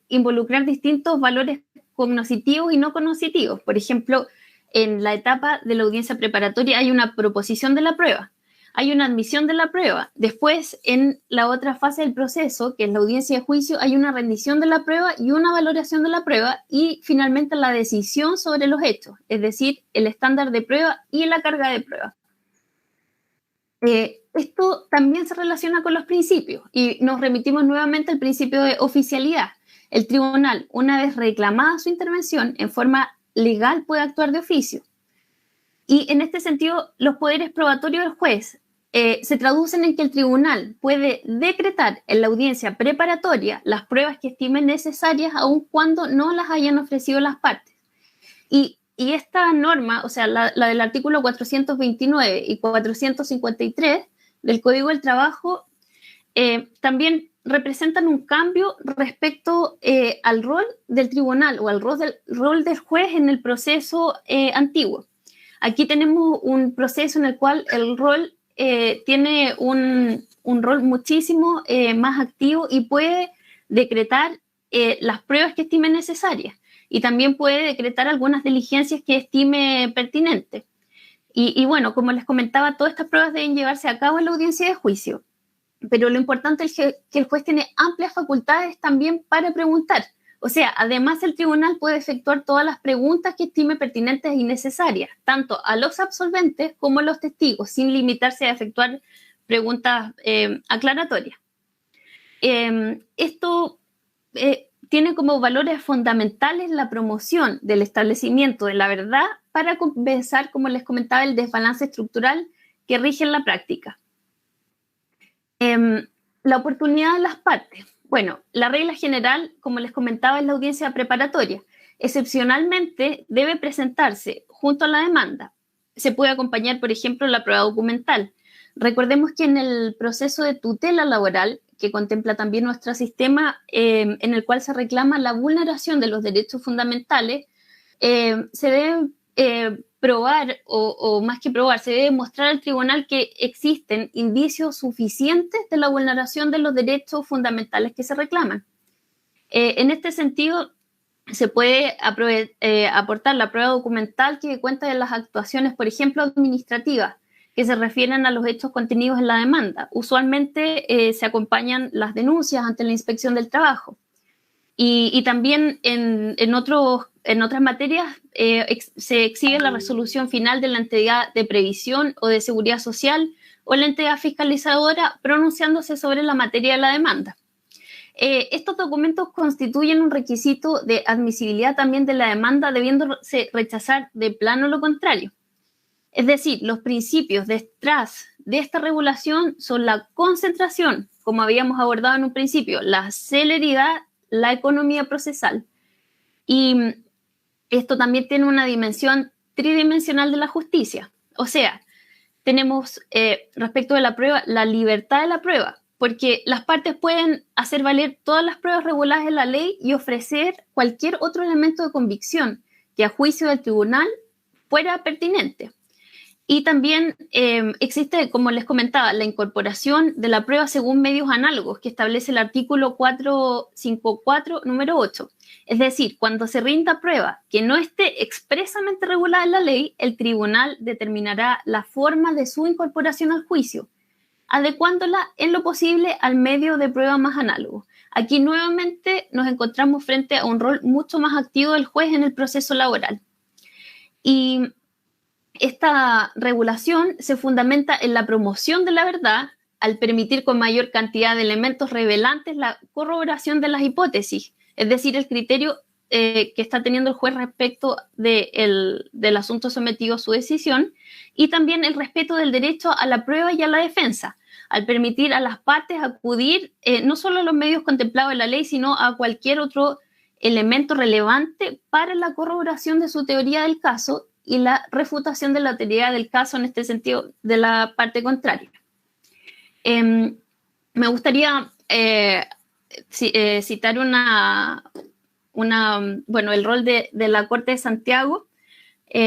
involucrar distintos valores cognitivos y no cognitivos. Por ejemplo, en la etapa de la audiencia preparatoria hay una proposición de la prueba, hay una admisión de la prueba. Después, en la otra fase del proceso, que es la audiencia de juicio, hay una rendición de la prueba y una valoración de la prueba y finalmente la decisión sobre los hechos, es decir, el estándar de prueba y la carga de prueba. Esto también se relaciona con los principios y nos remitimos nuevamente al principio de oficialidad. El tribunal, una vez reclamada su intervención en forma legal, puede actuar de oficio. Y en este sentido, los poderes probatorios del juez se traducen en que el tribunal puede decretar en la audiencia preparatoria las pruebas que estimen necesarias aun cuando no las hayan ofrecido las partes. Y esta norma, o sea, la del artículo 429 y 453 del Código del Trabajo, también representan un cambio respecto al rol del tribunal o al rol del juez en el proceso antiguo. Aquí tenemos un proceso en el cual el rol tiene un rol muchísimo más activo y puede decretar las pruebas que estime necesarias. Y también puede decretar algunas diligencias que estime pertinentes. Y bueno, como les comentaba, todas estas pruebas deben llevarse a cabo en la audiencia de juicio. Pero lo importante es que el juez tiene amplias facultades también para preguntar. O sea, además el tribunal puede efectuar todas las preguntas que estime pertinentes y necesarias, tanto a los absolventes como a los testigos, sin limitarse a efectuar preguntas aclaratorias. Esto tiene como valores fundamentales la promoción del establecimiento de la verdad para compensar, como les comentaba, el desbalance estructural que rige en la práctica. La oportunidad de las partes. Bueno, la regla general, como les comentaba, es la audiencia preparatoria. Excepcionalmente, debe presentarse junto a la demanda. Se puede acompañar, por ejemplo, la prueba documental. Recordemos que en el proceso de tutela laboral, que contempla también nuestro sistema, en el cual se reclama la vulneración de los derechos fundamentales, se debe probar, o más que probar, se debe mostrar al tribunal que existen indicios suficientes de la vulneración de los derechos fundamentales que se reclaman. En este sentido, se puede aportar la prueba documental que cuenta de las actuaciones, por ejemplo, administrativas, que se refieren a los hechos contenidos en la demanda. Usualmente se acompañan las denuncias ante la Inspección del Trabajo. Y también en otras materias se exhibe la resolución final de la entidad de previsión o de seguridad social o la entidad fiscalizadora pronunciándose sobre la materia de la demanda. Estos documentos constituyen un requisito de admisibilidad también de la demanda, debiéndose rechazar de plano lo contrario. Es decir, los principios detrás de esta regulación son la concentración, como habíamos abordado en un principio, la celeridad, la economía procesal. Y esto también tiene una dimensión tridimensional de la justicia. O sea, tenemos respecto de la prueba, la libertad de la prueba, porque las partes pueden hacer valer todas las pruebas reguladas en la ley y ofrecer cualquier otro elemento de convicción que a juicio del tribunal fuera pertinente. Y también existe, como les comentaba, la incorporación de la prueba según medios análogos que establece el artículo 454, número 8. Es decir, cuando se rinda prueba que no esté expresamente regulada en la ley, el tribunal determinará la forma de su incorporación al juicio, adecuándola en lo posible al medio de prueba más análogo. Aquí nuevamente nos encontramos frente a un rol mucho más activo del juez en el proceso laboral. Y esta regulación se fundamenta en la promoción de la verdad al permitir con mayor cantidad de elementos revelantes la corroboración de las hipótesis, es decir, el criterio que está teniendo el juez respecto del asunto sometido a su decisión, y también el respeto del derecho a la prueba y a la defensa, al permitir a las partes acudir no solo a los medios contemplados en la ley, sino a cualquier otro elemento relevante para la corroboración de su teoría del caso y la refutación de la teoría del caso, en este sentido, de la parte contraria. Me gustaría citar el rol de la Corte de Santiago,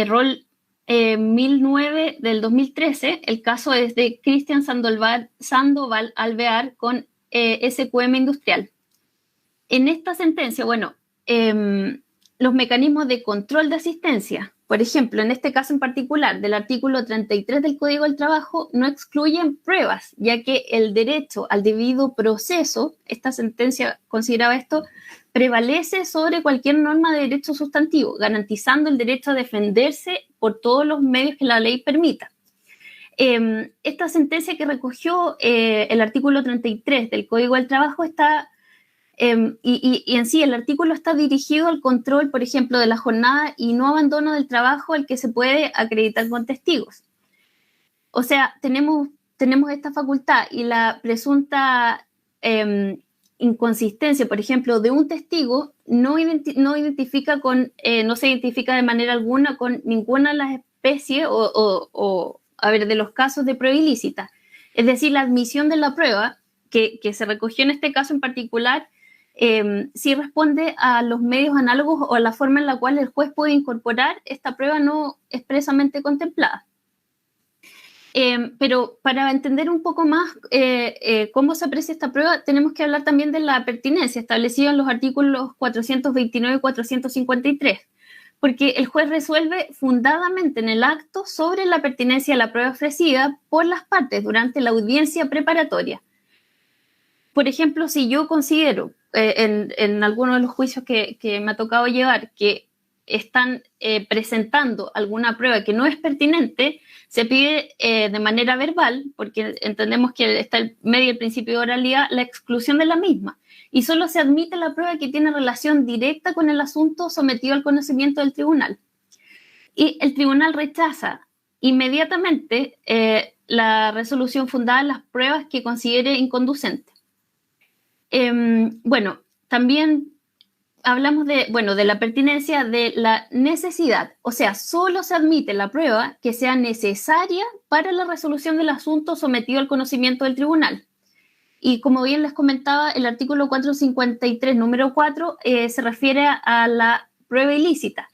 rol 1009 del 2013. El caso es de Cristian Sandoval Alvear con SQM Industrial. En esta sentencia, los mecanismos de control de asistencia, por ejemplo, en este caso en particular, del artículo 33 del Código del Trabajo, no excluyen pruebas, ya que el derecho al debido proceso, esta sentencia consideraba esto, prevalece sobre cualquier norma de derecho sustantivo, garantizando el derecho a defenderse por todos los medios que la ley permita. Esta sentencia que recogió el artículo 33 del Código del Trabajo está... y en sí el artículo está dirigido al control, por ejemplo, de la jornada y no abandono del trabajo al que se puede acreditar con testigos. O sea, tenemos esta facultad, y la presunta inconsistencia, por ejemplo, de un testigo no se identifica de manera alguna con ninguna de las especies de los casos de prueba ilícita. Es decir, la admisión de la prueba que se recogió en este caso en particular sí responde a los medios análogos o a la forma en la cual el juez puede incorporar esta prueba no expresamente contemplada. Pero para entender un poco más cómo se aprecia esta prueba, tenemos que hablar también de la pertinencia establecida en los artículos 429 y 453, porque el juez resuelve fundadamente en el acto sobre la pertinencia de la prueba ofrecida por las partes durante la audiencia preparatoria. Por ejemplo, si yo considero en algunos de los juicios que me ha tocado llevar que están presentando alguna prueba que no es pertinente, se pide de manera verbal, porque entendemos que está el medio del principio de oralidad, la exclusión de la misma, y solo se admite la prueba que tiene relación directa con el asunto sometido al conocimiento del tribunal. Y el tribunal rechaza inmediatamente la resolución fundada en las pruebas que considere inconducente. También hablamos de la pertinencia, de la necesidad, o sea, solo se admite la prueba que sea necesaria para la resolución del asunto sometido al conocimiento del tribunal. Y como bien les comentaba, el artículo 453, número 4, se refiere a la prueba ilícita.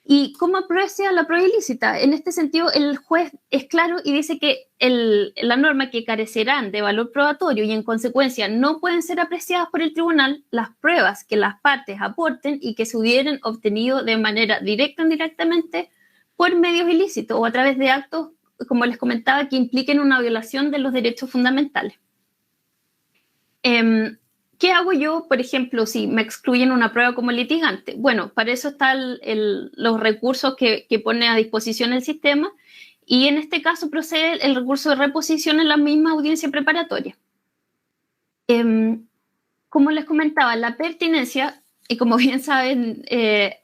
¿Y cómo aprecia la prueba ilícita? En este sentido, el juez es claro y dice que la norma que carecerán de valor probatorio y en consecuencia no pueden ser apreciadas por el tribunal las pruebas que las partes aporten y que se hubieran obtenido de manera directa o indirectamente por medios ilícitos o a través de actos, como les comentaba, que impliquen una violación de los derechos fundamentales. ¿Qué hago yo, por ejemplo, si me excluyen una prueba como litigante? Bueno, para eso están los recursos que pone a disposición el sistema, y en este caso procede el recurso de reposición en la misma audiencia preparatoria. Como les comentaba, la pertinencia, y como bien saben,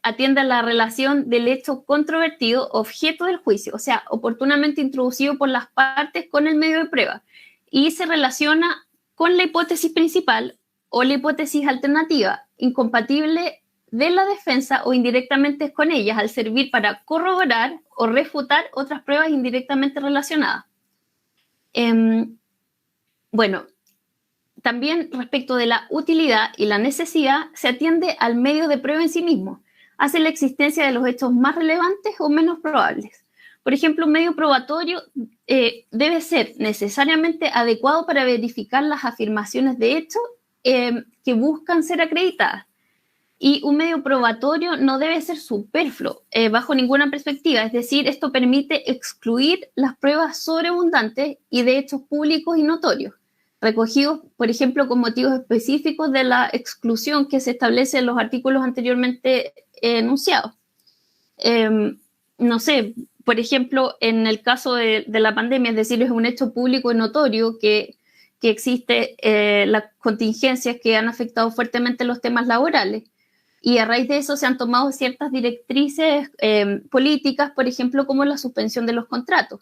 atiende a la relación del hecho controvertido, objeto del juicio, o sea, oportunamente introducido por las partes con el medio de prueba, y se relaciona con la hipótesis principal o la hipótesis alternativa, incompatible de la defensa o indirectamente con ellas, al servir para corroborar o refutar otras pruebas indirectamente relacionadas. También respecto de la utilidad y la necesidad, se atiende al medio de prueba en sí mismo, hacia la existencia de los hechos más relevantes o menos probables. Por ejemplo, un medio probatorio debe ser necesariamente adecuado para verificar las afirmaciones de hecho que buscan ser acreditadas. Y un medio probatorio no debe ser superfluo bajo ninguna perspectiva, es decir, esto permite excluir las pruebas sobreabundantes y de hechos públicos y notorios, recogidos, por ejemplo, con motivos específicos de la exclusión que se establece en los artículos anteriormente enunciados. por ejemplo, en el caso de la pandemia, es decir, es un hecho público y notorio que existe las contingencias que han afectado fuertemente los temas laborales. Y a raíz de eso se han tomado ciertas directrices políticas, por ejemplo, como la suspensión de los contratos.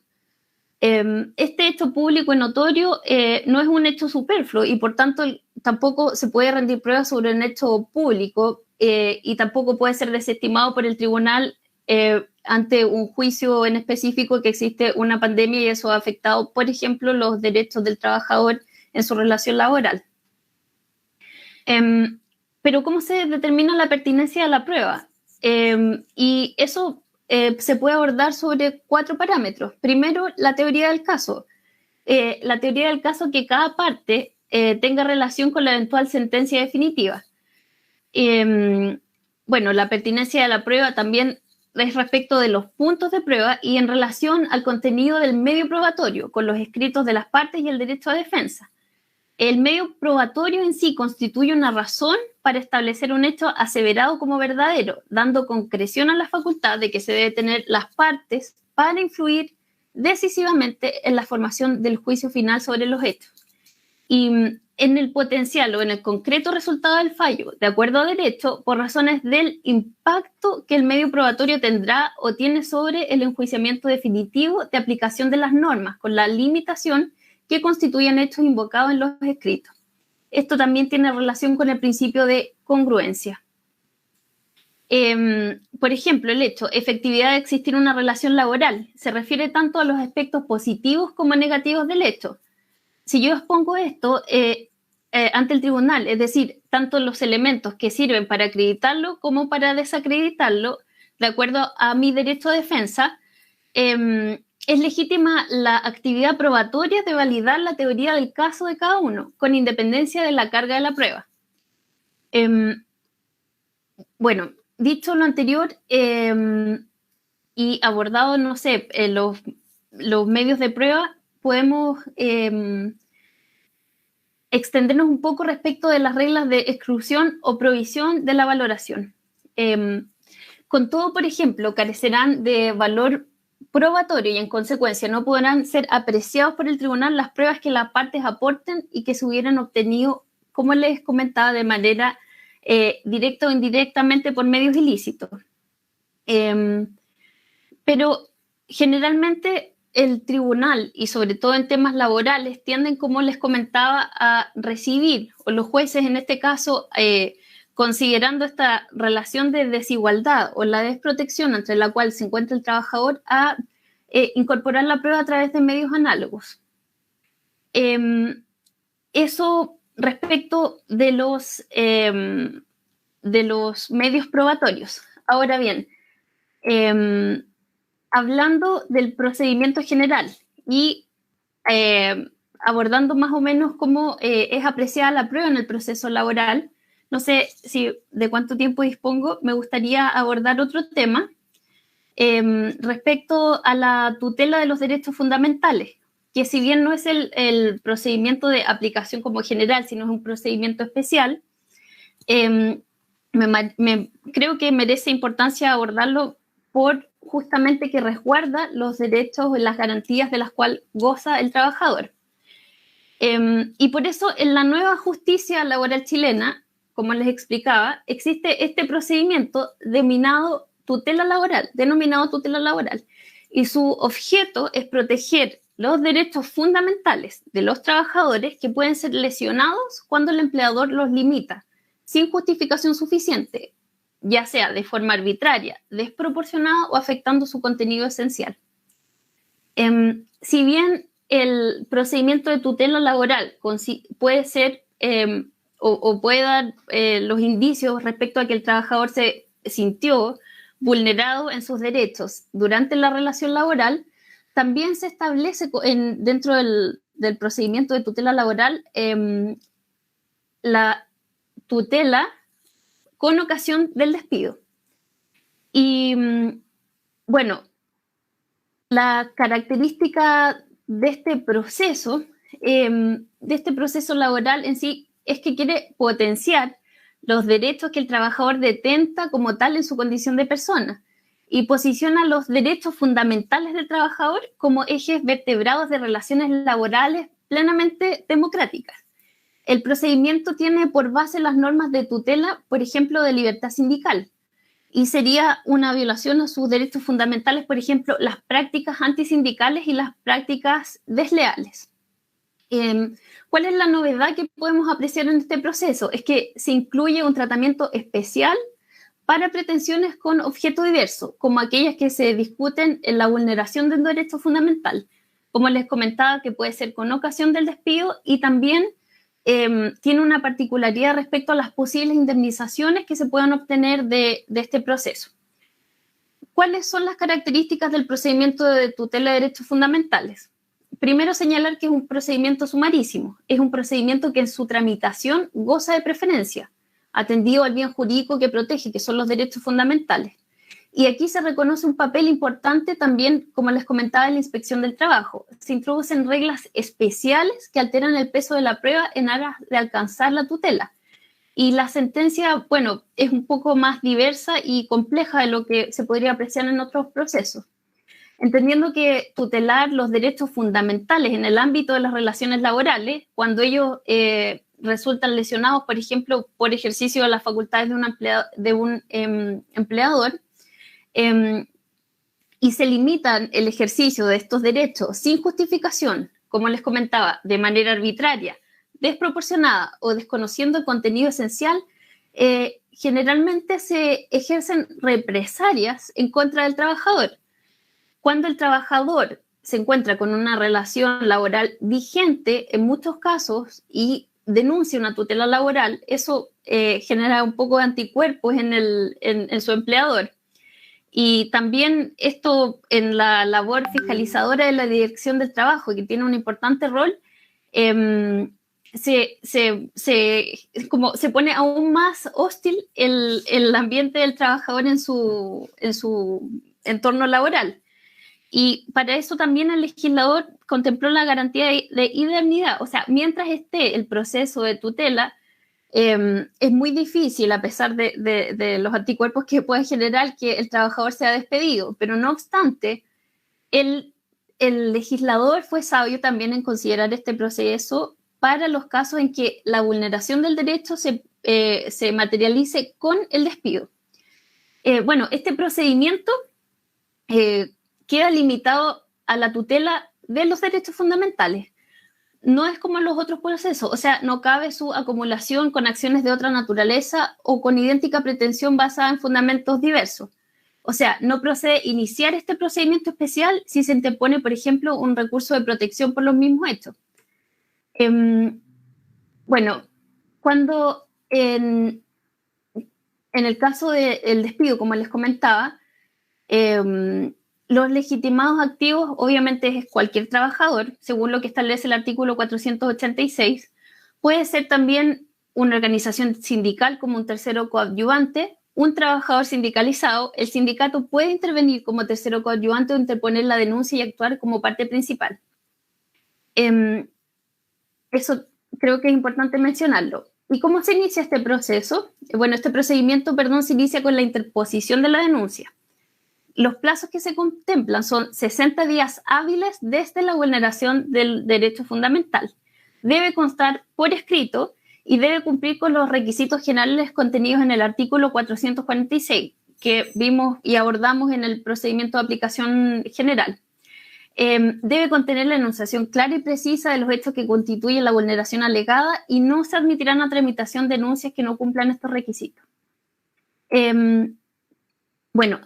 Este hecho público y notorio no es un hecho superfluo y por tanto tampoco se puede rendir pruebas sobre un hecho público y tampoco puede ser desestimado por el tribunal ante un juicio en específico que existe una pandemia y eso ha afectado, por ejemplo, los derechos del trabajador en su relación laboral. Pero ¿cómo se determina la pertinencia de la prueba? Y eso se puede abordar sobre 4 parámetros. Primero, la teoría del caso. La teoría del caso que cada parte tenga relación con la eventual sentencia definitiva. Bueno, la pertinencia de la prueba también es respecto de los puntos de prueba y en relación al contenido del medio probatorio, con los escritos de las partes y el derecho a defensa. El medio probatorio en sí constituye una razón para establecer un hecho aseverado como verdadero, dando concreción a la facultad de que se debe tener las partes para influir decisivamente en la formación del juicio final sobre los hechos. Y en el potencial o en el concreto resultado del fallo, de acuerdo a derecho, por razones del impacto que el medio probatorio tendrá o tiene sobre el enjuiciamiento definitivo de aplicación de las normas, con la limitación que constituyen hechos invocados en los escritos. Esto también tiene relación con el principio de congruencia. Por ejemplo, el hecho, efectividad de existir una relación laboral, se refiere tanto a los aspectos positivos como negativos del hecho. Si yo expongo esto ante el tribunal, es decir, tanto los elementos que sirven para acreditarlo como para desacreditarlo, de acuerdo a mi derecho a defensa, es legítima la actividad probatoria de validar la teoría del caso de cada uno, con independencia de la carga de la prueba. Bueno, dicho lo anterior y abordado, no sé, los medios de prueba, podemos extendernos un poco respecto de las reglas de exclusión o provisión de la valoración. Con todo, por ejemplo, carecerán de valor probatorio y en consecuencia no podrán ser apreciados por el tribunal las pruebas que las partes aporten y que se hubieran obtenido, como les comentaba, de manera directa o indirectamente por medios ilícitos. Pero generalmente el tribunal y sobre todo en temas laborales tienden, como les comentaba, a recibir, o los jueces en este caso, considerando esta relación de desigualdad o la desprotección entre la cual se encuentra el trabajador, a incorporar la prueba a través de medios análogos. Eso respecto de los medios probatorios. Ahora bien, hablando del procedimiento general y abordando más o menos cómo es apreciada la prueba en el proceso laboral, no sé de cuánto tiempo dispongo, me gustaría abordar otro tema respecto a la tutela de los derechos fundamentales, que si bien no es el procedimiento de aplicación como general, sino es un procedimiento especial, creo que merece importancia abordarlo por justamente que resguarda los derechos y las garantías de las cuales goza el trabajador. Y por eso en la nueva justicia laboral chilena, como les explicaba, existe este procedimiento denominado tutela laboral, y su objeto es proteger los derechos fundamentales de los trabajadores que pueden ser lesionados cuando el empleador los limita sin justificación suficiente, ya sea de forma arbitraria, desproporcionada o afectando su contenido esencial. Si bien el procedimiento de tutela laboral puede ser o puede dar los indicios respecto a que el trabajador se sintió vulnerado en sus derechos durante la relación laboral, también se establece dentro del procedimiento de tutela laboral la tutela con ocasión del despido. Y bueno, la característica de este proceso laboral en sí es que quiere potenciar los derechos que el trabajador detenta como tal en su condición de persona y posiciona los derechos fundamentales del trabajador como ejes vertebrados de relaciones laborales plenamente democráticas. El procedimiento tiene por base las normas de tutela, por ejemplo, de libertad sindical, y sería una violación a sus derechos fundamentales, por ejemplo, las prácticas antisindicales y las prácticas desleales. ¿Cuál es la novedad que podemos apreciar en este proceso? Es que se incluye un tratamiento especial para pretensiones con objeto diverso, como aquellas que se discuten en la vulneración de un derecho fundamental. Como les comentaba, que puede ser con ocasión del despido y también tiene una particularidad respecto a las posibles indemnizaciones que se puedan obtener de este proceso. ¿Cuáles son las características del procedimiento de tutela de derechos fundamentales? Primero, señalar que es un procedimiento sumarísimo. Es un procedimiento que en su tramitación goza de preferencia, atendido al bien jurídico que protege, que son los derechos fundamentales. Y aquí se reconoce un papel importante también, como les comentaba, en la inspección del trabajo. Se introducen reglas especiales que alteran el peso de la prueba en aras de alcanzar la tutela. Y la sentencia, bueno, es un poco más diversa y compleja de lo que se podría apreciar en otros procesos. Entendiendo que tutelar los derechos fundamentales en el ámbito de las relaciones laborales, cuando ellos resultan lesionados, por ejemplo, por ejercicio de las facultades de un empleador, y se limitan el ejercicio de estos derechos sin justificación, como les comentaba, de manera arbitraria, desproporcionada o desconociendo el contenido esencial, generalmente se ejercen represalias en contra del trabajador. Cuando el trabajador se encuentra con una relación laboral vigente, en muchos casos, y denuncia una tutela laboral, eso genera un poco de anticuerpos en su empleador. Y también esto en la labor fiscalizadora de la Dirección del Trabajo, que tiene un importante rol, se pone aún más hostil el ambiente del trabajador en su entorno laboral. Y para eso también el legislador contempló la garantía de indemnidad. O sea, mientras esté el proceso de tutela, es muy difícil, a pesar de los anticuerpos que puede generar, que el trabajador sea despedido. Pero no obstante, el legislador fue sabio también en considerar este proceso para los casos en que la vulneración del derecho se materialice con el despido. Bueno, este procedimiento queda limitado a la tutela de los derechos fundamentales. No es como en los otros procesos, o sea, no cabe su acumulación con acciones de otra naturaleza o con idéntica pretensión basada en fundamentos diversos. O sea, no procede iniciar este procedimiento especial si se interpone, por ejemplo, un recurso de protección por los mismos hechos. Bueno, cuando en el caso del despido, como les comentaba, los legitimados activos obviamente es cualquier trabajador, según lo que establece el artículo 486. Puede ser también una organización sindical como un tercero coadyuvante, un trabajador sindicalizado. El sindicato puede intervenir como tercero coadyuvante o interponer la denuncia y actuar como parte principal. Eso creo que es importante mencionarlo. ¿Y cómo se inicia este proceso? Bueno, este procedimiento, se inicia con la interposición de la denuncia. Los plazos que se contemplan son 60 días hábiles desde la vulneración del derecho fundamental. Debe constar por escrito y debe cumplir con los requisitos generales contenidos en el artículo 446, que vimos y abordamos en el procedimiento de aplicación general. Debe contener la enunciación clara y precisa de los hechos que constituyen la vulneración alegada y no se admitirán a tramitación denuncias que no cumplan estos requisitos. Bueno,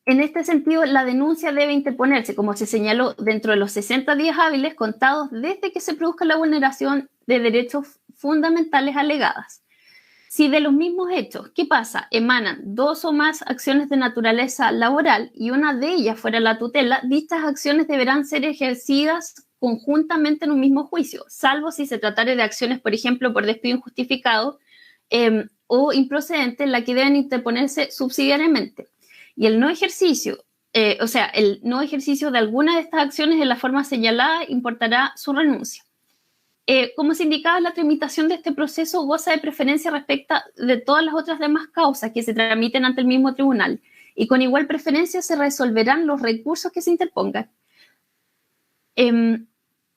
en este sentido, la denuncia debe interponerse, como se señaló, dentro de los 60 días hábiles contados desde que se produzca la vulneración de derechos fundamentales alegadas. Si de los mismos hechos, ¿qué pasa? Emanan dos o más acciones de naturaleza laboral y una de ellas fuera la tutela, dichas acciones deberán ser ejercidas conjuntamente en un mismo juicio, salvo si se tratare de acciones, por ejemplo, por despido injustificado o improcedente, en la que deben interponerse subsidiariamente. Y el no ejercicio, el no ejercicio de alguna de estas acciones en la forma señalada importará su renuncia. Como se indicaba, la tramitación de este proceso goza de preferencia respecto de todas las otras demás causas que se tramiten ante el mismo tribunal. y con igual preferencia se resolverán los recursos que se interpongan.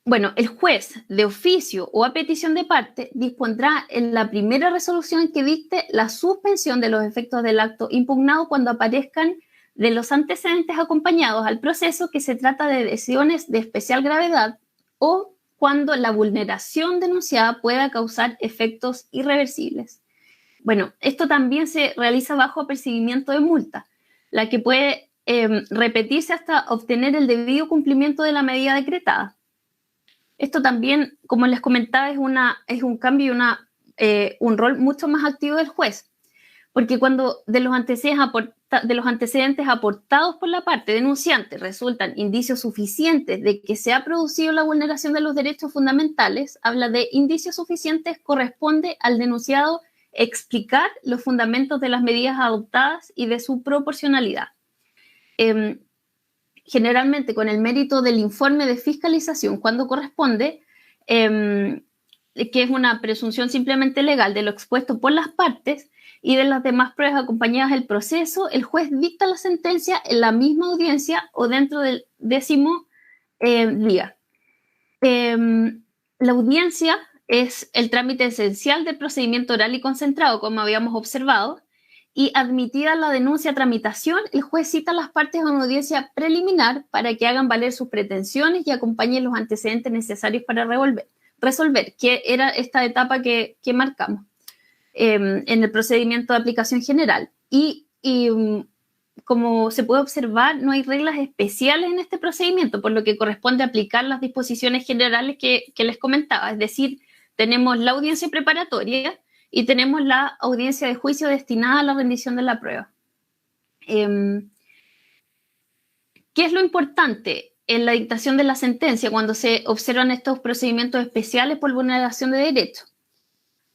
Bueno, el juez, de oficio o a petición de parte, dispondrá en la primera resolución que dicte la suspensión de los efectos del acto impugnado cuando aparezcan de los antecedentes acompañados al proceso que se trata de lesiones de especial gravedad o cuando la vulneración denunciada pueda causar efectos irreversibles. Bueno, esto también se realiza bajo apercibimiento de multa, la que puede repetirse hasta obtener el debido cumplimiento de la medida decretada. Esto también, como les comentaba, es un cambio y un rol mucho más activo del juez, porque cuando de los antecedentes aportados por la parte denunciante resultan indicios suficientes de que se ha producido la vulneración de los derechos fundamentales, habla de indicios suficientes, corresponde al denunciado explicar los fundamentos de las medidas adoptadas y de su proporcionalidad. Generalmente con el mérito del informe de fiscalización cuando corresponde, que es una presunción simplemente legal de lo expuesto por las partes y de las demás pruebas acompañadas del proceso, el juez dicta la sentencia en la misma audiencia o dentro del 10º día. La audiencia es el trámite esencial del procedimiento oral y concentrado, como habíamos observado, y admitida la denuncia a tramitación, el juez cita a las partes a una audiencia preliminar para que hagan valer sus pretensiones y acompañen los antecedentes necesarios para resolver, que era esta etapa que marcamos en el procedimiento de aplicación general. Y como se puede observar, no hay reglas especiales en este procedimiento, por lo que corresponde aplicar las disposiciones generales que les comentaba, es decir, tenemos la audiencia preparatoria y tenemos la audiencia de juicio destinada a la rendición de la prueba. ¿Qué es lo importante en la dictación de la sentencia cuando se observan estos procedimientos especiales por vulneración de derechos?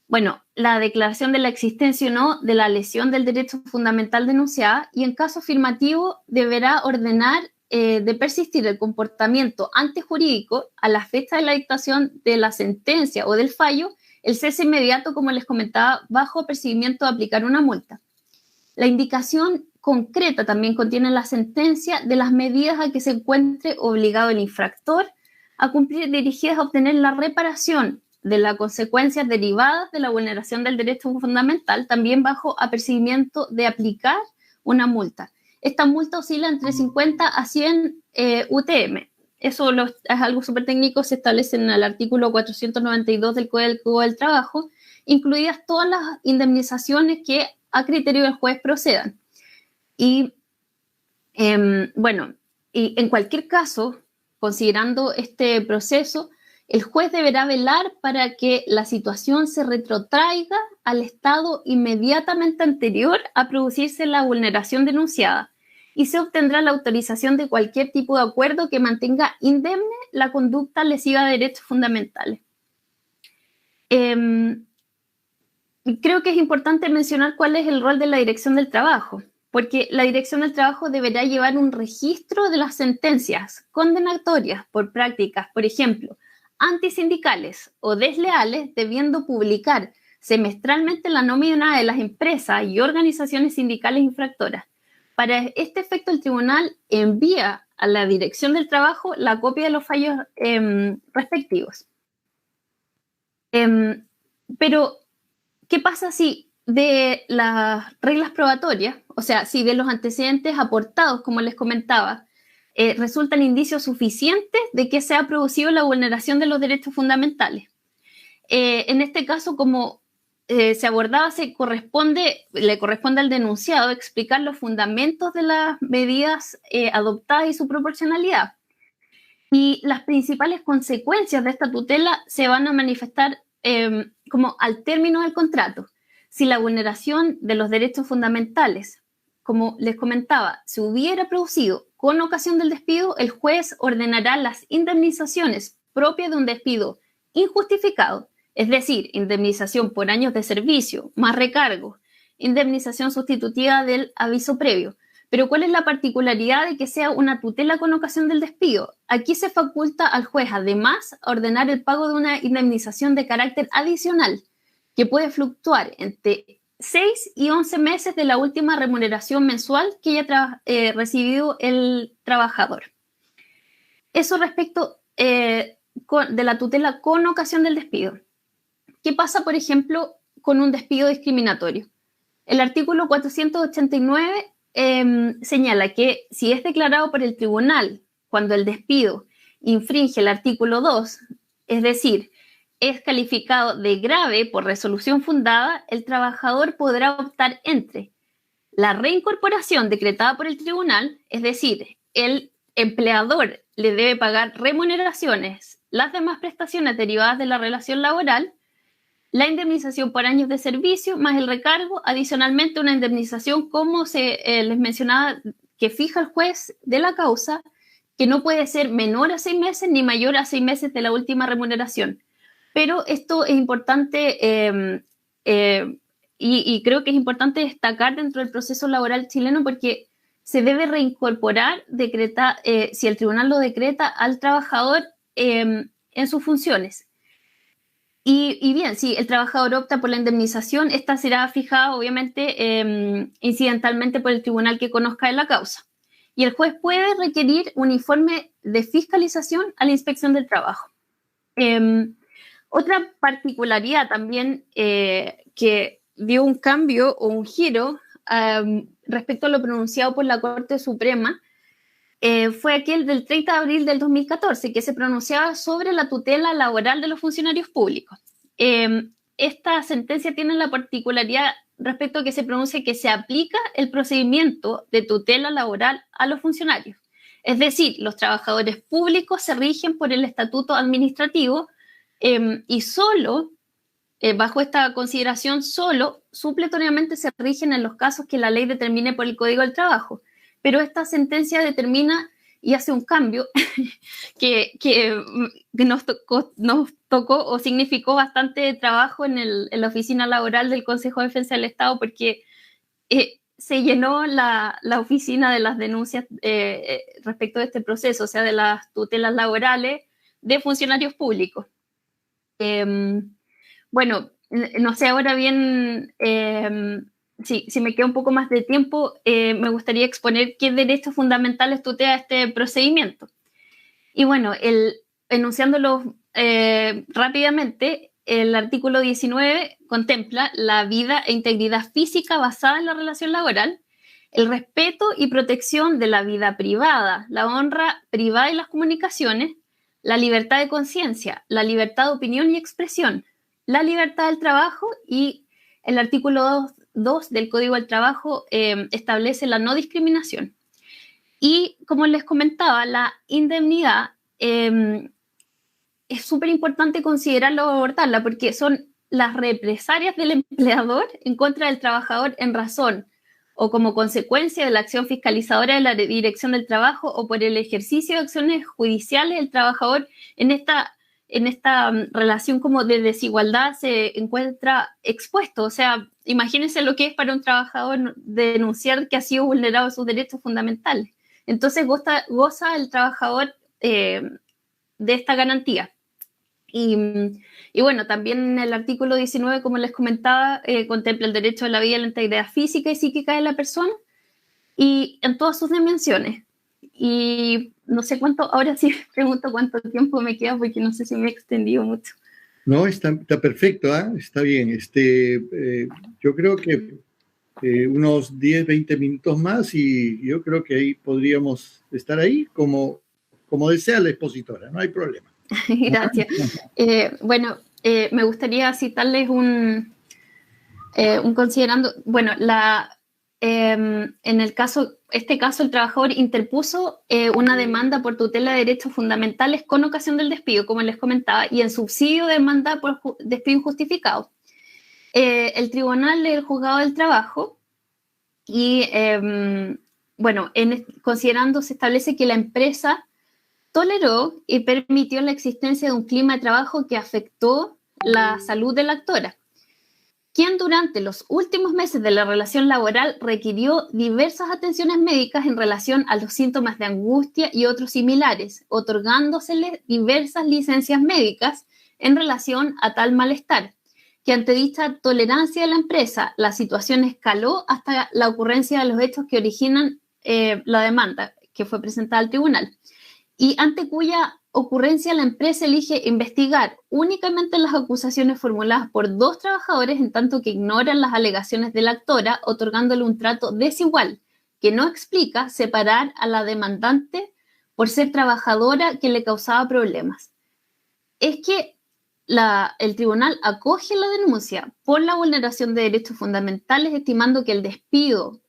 Bueno, la declaración de la existencia o no de la lesión del derecho fundamental denunciada y en caso afirmativo deberá ordenar de persistir el comportamiento antejurídico a la fecha de la dictación de la sentencia o del fallo, el cese inmediato, como les comentaba, bajo apercibimiento de aplicar una multa. La indicación concreta también contiene la sentencia de las medidas a que se encuentre obligado el infractor a cumplir dirigidas a obtener la reparación de las consecuencias derivadas de la vulneración del derecho fundamental, también bajo apercibimiento de aplicar una multa. Esta multa oscila entre 50 a 100 UTM. Eso es algo súper técnico, se establece en el artículo 492 del Código del Trabajo, incluidas todas las indemnizaciones que a criterio del juez procedan. Y bueno, y en cualquier caso, considerando este proceso, el juez deberá velar para que la situación se retrotraiga al estado inmediatamente anterior a producirse la vulneración denunciada y se obtendrá la autorización de cualquier tipo de acuerdo que mantenga indemne la conducta lesiva de derechos fundamentales. Creo que es importante mencionar cuál es el rol de la Dirección del Trabajo, porque la Dirección del Trabajo deberá llevar un registro de las sentencias condenatorias por prácticas, por ejemplo, antisindicales o desleales, debiendo publicar semestralmente la nómina de las empresas y organizaciones sindicales infractoras. Para este efecto, el tribunal envía a la Dirección del Trabajo la copia de los fallos respectivos. Pero, ¿qué pasa si de las reglas probatorias, o sea, si de los antecedentes aportados, como les comentaba, resultan indicios suficientes de que se ha producido la vulneración de los derechos fundamentales? En este caso, como se abordaba, le corresponde al denunciado explicar los fundamentos de las medidas adoptadas y su proporcionalidad. Y las principales consecuencias de esta tutela se van a manifestar como al término del contrato. Si la vulneración de los derechos fundamentales, como les comentaba, se hubiera producido con ocasión del despido, el juez ordenará las indemnizaciones propias de un despido injustificado, es decir, indemnización por años de servicio, más recargo, indemnización sustitutiva del aviso previo. Pero ¿cuál es la particularidad de que sea una tutela con ocasión del despido? Aquí se faculta al juez, además, a ordenar el pago de una indemnización de carácter adicional, que puede fluctuar entre 6 y 11 meses de la última remuneración mensual que haya recibido el trabajador. Eso respecto de la tutela con ocasión del despido. ¿Qué pasa, por ejemplo, con un despido discriminatorio? El artículo 489 señala que si es declarado por el tribunal cuando el despido infringe el artículo 2, es decir, es calificado de grave por resolución fundada, el trabajador podrá optar entre la reincorporación decretada por el tribunal, es decir, el empleador le debe pagar remuneraciones, las demás prestaciones derivadas de la relación laboral, la indemnización por años de servicio, más el recargo, adicionalmente una indemnización, como les mencionaba, que fija el juez de la causa, que no puede ser menor a 6 meses ni mayor a 6 meses de la última remuneración. Pero esto es importante y creo que es importante destacar dentro del proceso laboral chileno porque se debe reincorporar, si el tribunal lo decreta, al trabajador en sus funciones. Y bien, si el trabajador opta por la indemnización, esta será fijada obviamente incidentalmente por el tribunal que conozca de la causa. Y el juez puede requerir un informe de fiscalización a la inspección del trabajo. Otra particularidad también que dio un cambio o un giro respecto a lo pronunciado por la Corte Suprema fue aquel del 30 de abril del 2014, que se pronunciaba sobre la tutela laboral de los funcionarios públicos. Esta sentencia tiene la particularidad respecto a que se pronuncia que se aplica el procedimiento de tutela laboral a los funcionarios. Es decir, los trabajadores públicos se rigen por el estatuto administrativo y solo, bajo esta consideración, solo supletoriamente se rigen en los casos que la ley determine por el Código del Trabajo. Pero esta sentencia determina y hace un cambio que nos tocó o significó bastante trabajo en la oficina laboral del Consejo de Defensa del Estado porque se llenó la oficina de las denuncias respecto de este proceso, o sea, de las tutelas laborales de funcionarios públicos. Bueno, no sé ahora bien... si me queda un poco más de tiempo, me gustaría exponer qué derechos fundamentales tutea este procedimiento. Y bueno, enunciándolo rápidamente, el artículo 19 contempla la vida e integridad física basada en la relación laboral, el respeto y protección de la vida privada, la honra privada y las comunicaciones, la libertad de conciencia, la libertad de opinión y expresión, la libertad del trabajo y el artículo 2 del Código del Trabajo establece la no discriminación. Y como les comentaba, la indemnidad es súper importante considerarla o abordarla porque son las represalias del empleador en contra del trabajador en razón o como consecuencia de la acción fiscalizadora de la Dirección del Trabajo o por el ejercicio de acciones judiciales del trabajador en esta relación como de desigualdad se encuentra expuesto. O sea, imagínense lo que es para un trabajador denunciar que ha sido vulnerado sus derechos fundamentales. Entonces goza el trabajador de esta garantía. Y bueno, también el artículo 19, como les comentaba, contempla el derecho a la vida y la integridad física y psíquica de la persona y en todas sus dimensiones. Y no sé cuánto, ahora sí pregunto cuánto tiempo me queda porque no sé si me he extendido mucho. No, está perfecto, ¿eh? Está bien. Yo creo que unos 10, 20 minutos más y yo creo que ahí podríamos estar ahí como desea la expositora, no hay problema. Gracias. Bueno, me gustaría citarles un considerando, bueno, en este caso el trabajador interpuso una demanda por tutela de derechos fundamentales con ocasión del despido, como les comentaba, y en subsidio de demanda por despido injustificado. El tribunal del juzgado del trabajo y, bueno, considerando se establece que la empresa toleró y permitió la existencia de un clima de trabajo que afectó la salud de la actora, quien durante los últimos meses de la relación laboral requirió diversas atenciones médicas en relación a los síntomas de angustia y otros similares, otorgándosele diversas licencias médicas en relación a tal malestar, que ante dicha tolerancia de la empresa, la situación escaló hasta la ocurrencia de los hechos que originan la demanda que fue presentada al tribunal, y ante cuya ocurrencia la empresa elige investigar únicamente las acusaciones formuladas por 2 trabajadores, en tanto que ignoran las alegaciones de la actora, otorgándole un trato desigual que no explica separar a la demandante por ser trabajadora que le causaba problemas. Es que el tribunal acoge la denuncia por la vulneración de derechos fundamentales, estimando que el despido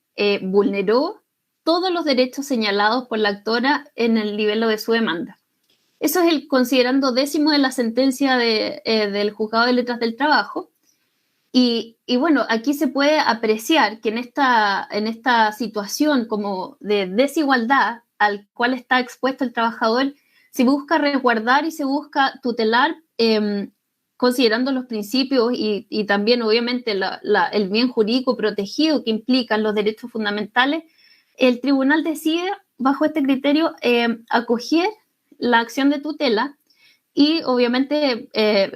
vulneró todos los derechos señalados por la actora en el nivel de su demanda. Eso es el considerando 10º de la sentencia del Juzgado de Letras del Trabajo. Y bueno, aquí se puede apreciar que en esta situación como de desigualdad al cual está expuesto el trabajador, se busca resguardar y se busca tutelar, considerando los principios y también obviamente el bien jurídico protegido que implican los derechos fundamentales. El tribunal decide, bajo este criterio, acoger la acción de tutela y obviamente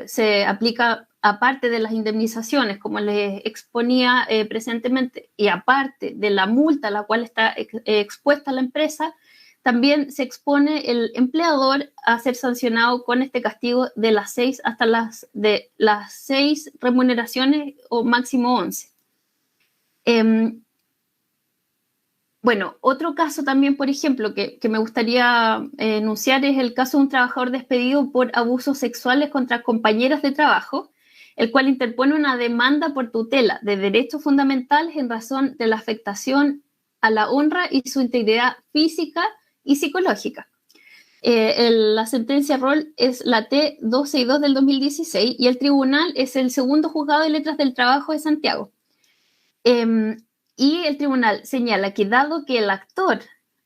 se aplica, aparte de las indemnizaciones, como les exponía presentemente, y aparte de la multa a la cual está expuesta la empresa, también se expone el empleador a ser sancionado con este castigo de las 6 hasta las 6 remuneraciones o máximo 11. Bueno, otro caso también, por ejemplo, que me gustaría enunciar es el caso de un trabajador despedido por abusos sexuales contra compañeras de trabajo, el cual interpone una demanda por tutela de derechos fundamentales en razón de la afectación a la honra y su integridad física y psicológica. La sentencia ROL es la T-262 del 2016 y el tribunal es el segundo juzgado de letras del trabajo de Santiago. Y el tribunal señala que dado que el actor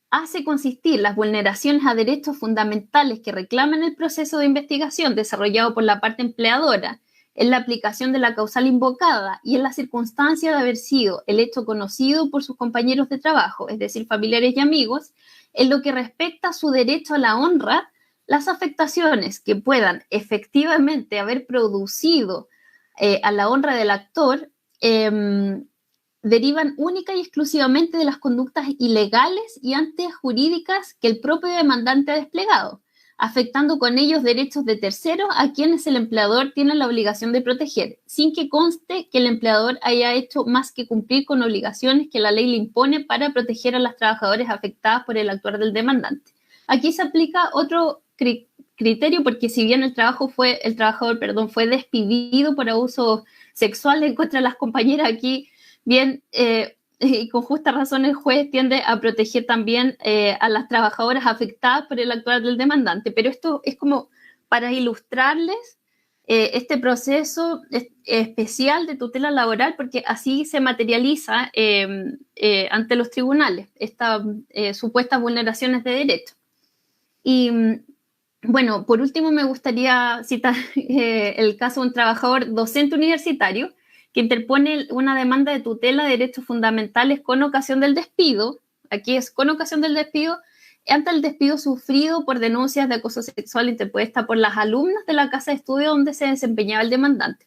hace consistir las vulneraciones a derechos fundamentales que reclaman el proceso de investigación desarrollado por la parte empleadora en la aplicación de la causal invocada y en la circunstancia de haber sido el hecho conocido por sus compañeros de trabajo, es decir, familiares y amigos, en lo que respecta a su derecho a la honra, las afectaciones que puedan efectivamente haber producido a la honra del actor derivan única y exclusivamente de las conductas ilegales y antijurídicas que el propio demandante ha desplegado, afectando con ellos derechos de terceros a quienes el empleador tiene la obligación de proteger, sin que conste que el empleador haya hecho más que cumplir con obligaciones que la ley le impone para proteger a las trabajadoras afectadas por el actuar del demandante. Aquí se aplica otro criterio, porque si bien el trabajador fue despedido por abusos sexuales contra las compañeras, aquí bien, y con justa razón el juez tiende a proteger también a las trabajadoras afectadas por el actuar del demandante, pero esto es como para ilustrarles este proceso especial de tutela laboral, porque así se materializa ante los tribunales estas supuestas vulneraciones de derechos. Y bueno, por último me gustaría citar el caso de un trabajador docente universitario que interpone una demanda de tutela de derechos fundamentales con ocasión del despido, aquí es con ocasión del despido, ante el despido sufrido por denuncias de acoso sexual interpuesta por las alumnas de la casa de estudio donde se desempeñaba el demandante.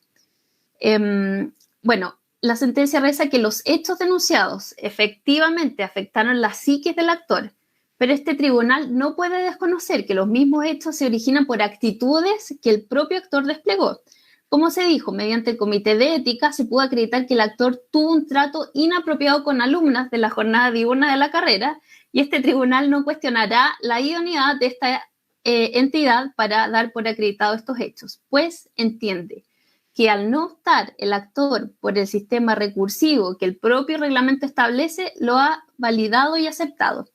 Bueno, la sentencia reza que los hechos denunciados efectivamente afectaron la psiquis del actor, pero este tribunal no puede desconocer que los mismos hechos se originan por actitudes que el propio actor desplegó. Como se dijo, mediante el comité de ética se pudo acreditar que el actor tuvo un trato inapropiado con alumnas de la jornada diurna de la carrera y este tribunal no cuestionará la idoneidad de esta entidad para dar por acreditado estos hechos, pues entiende que al no optar el actor por el sistema recursivo que el propio reglamento establece, lo ha validado y aceptado.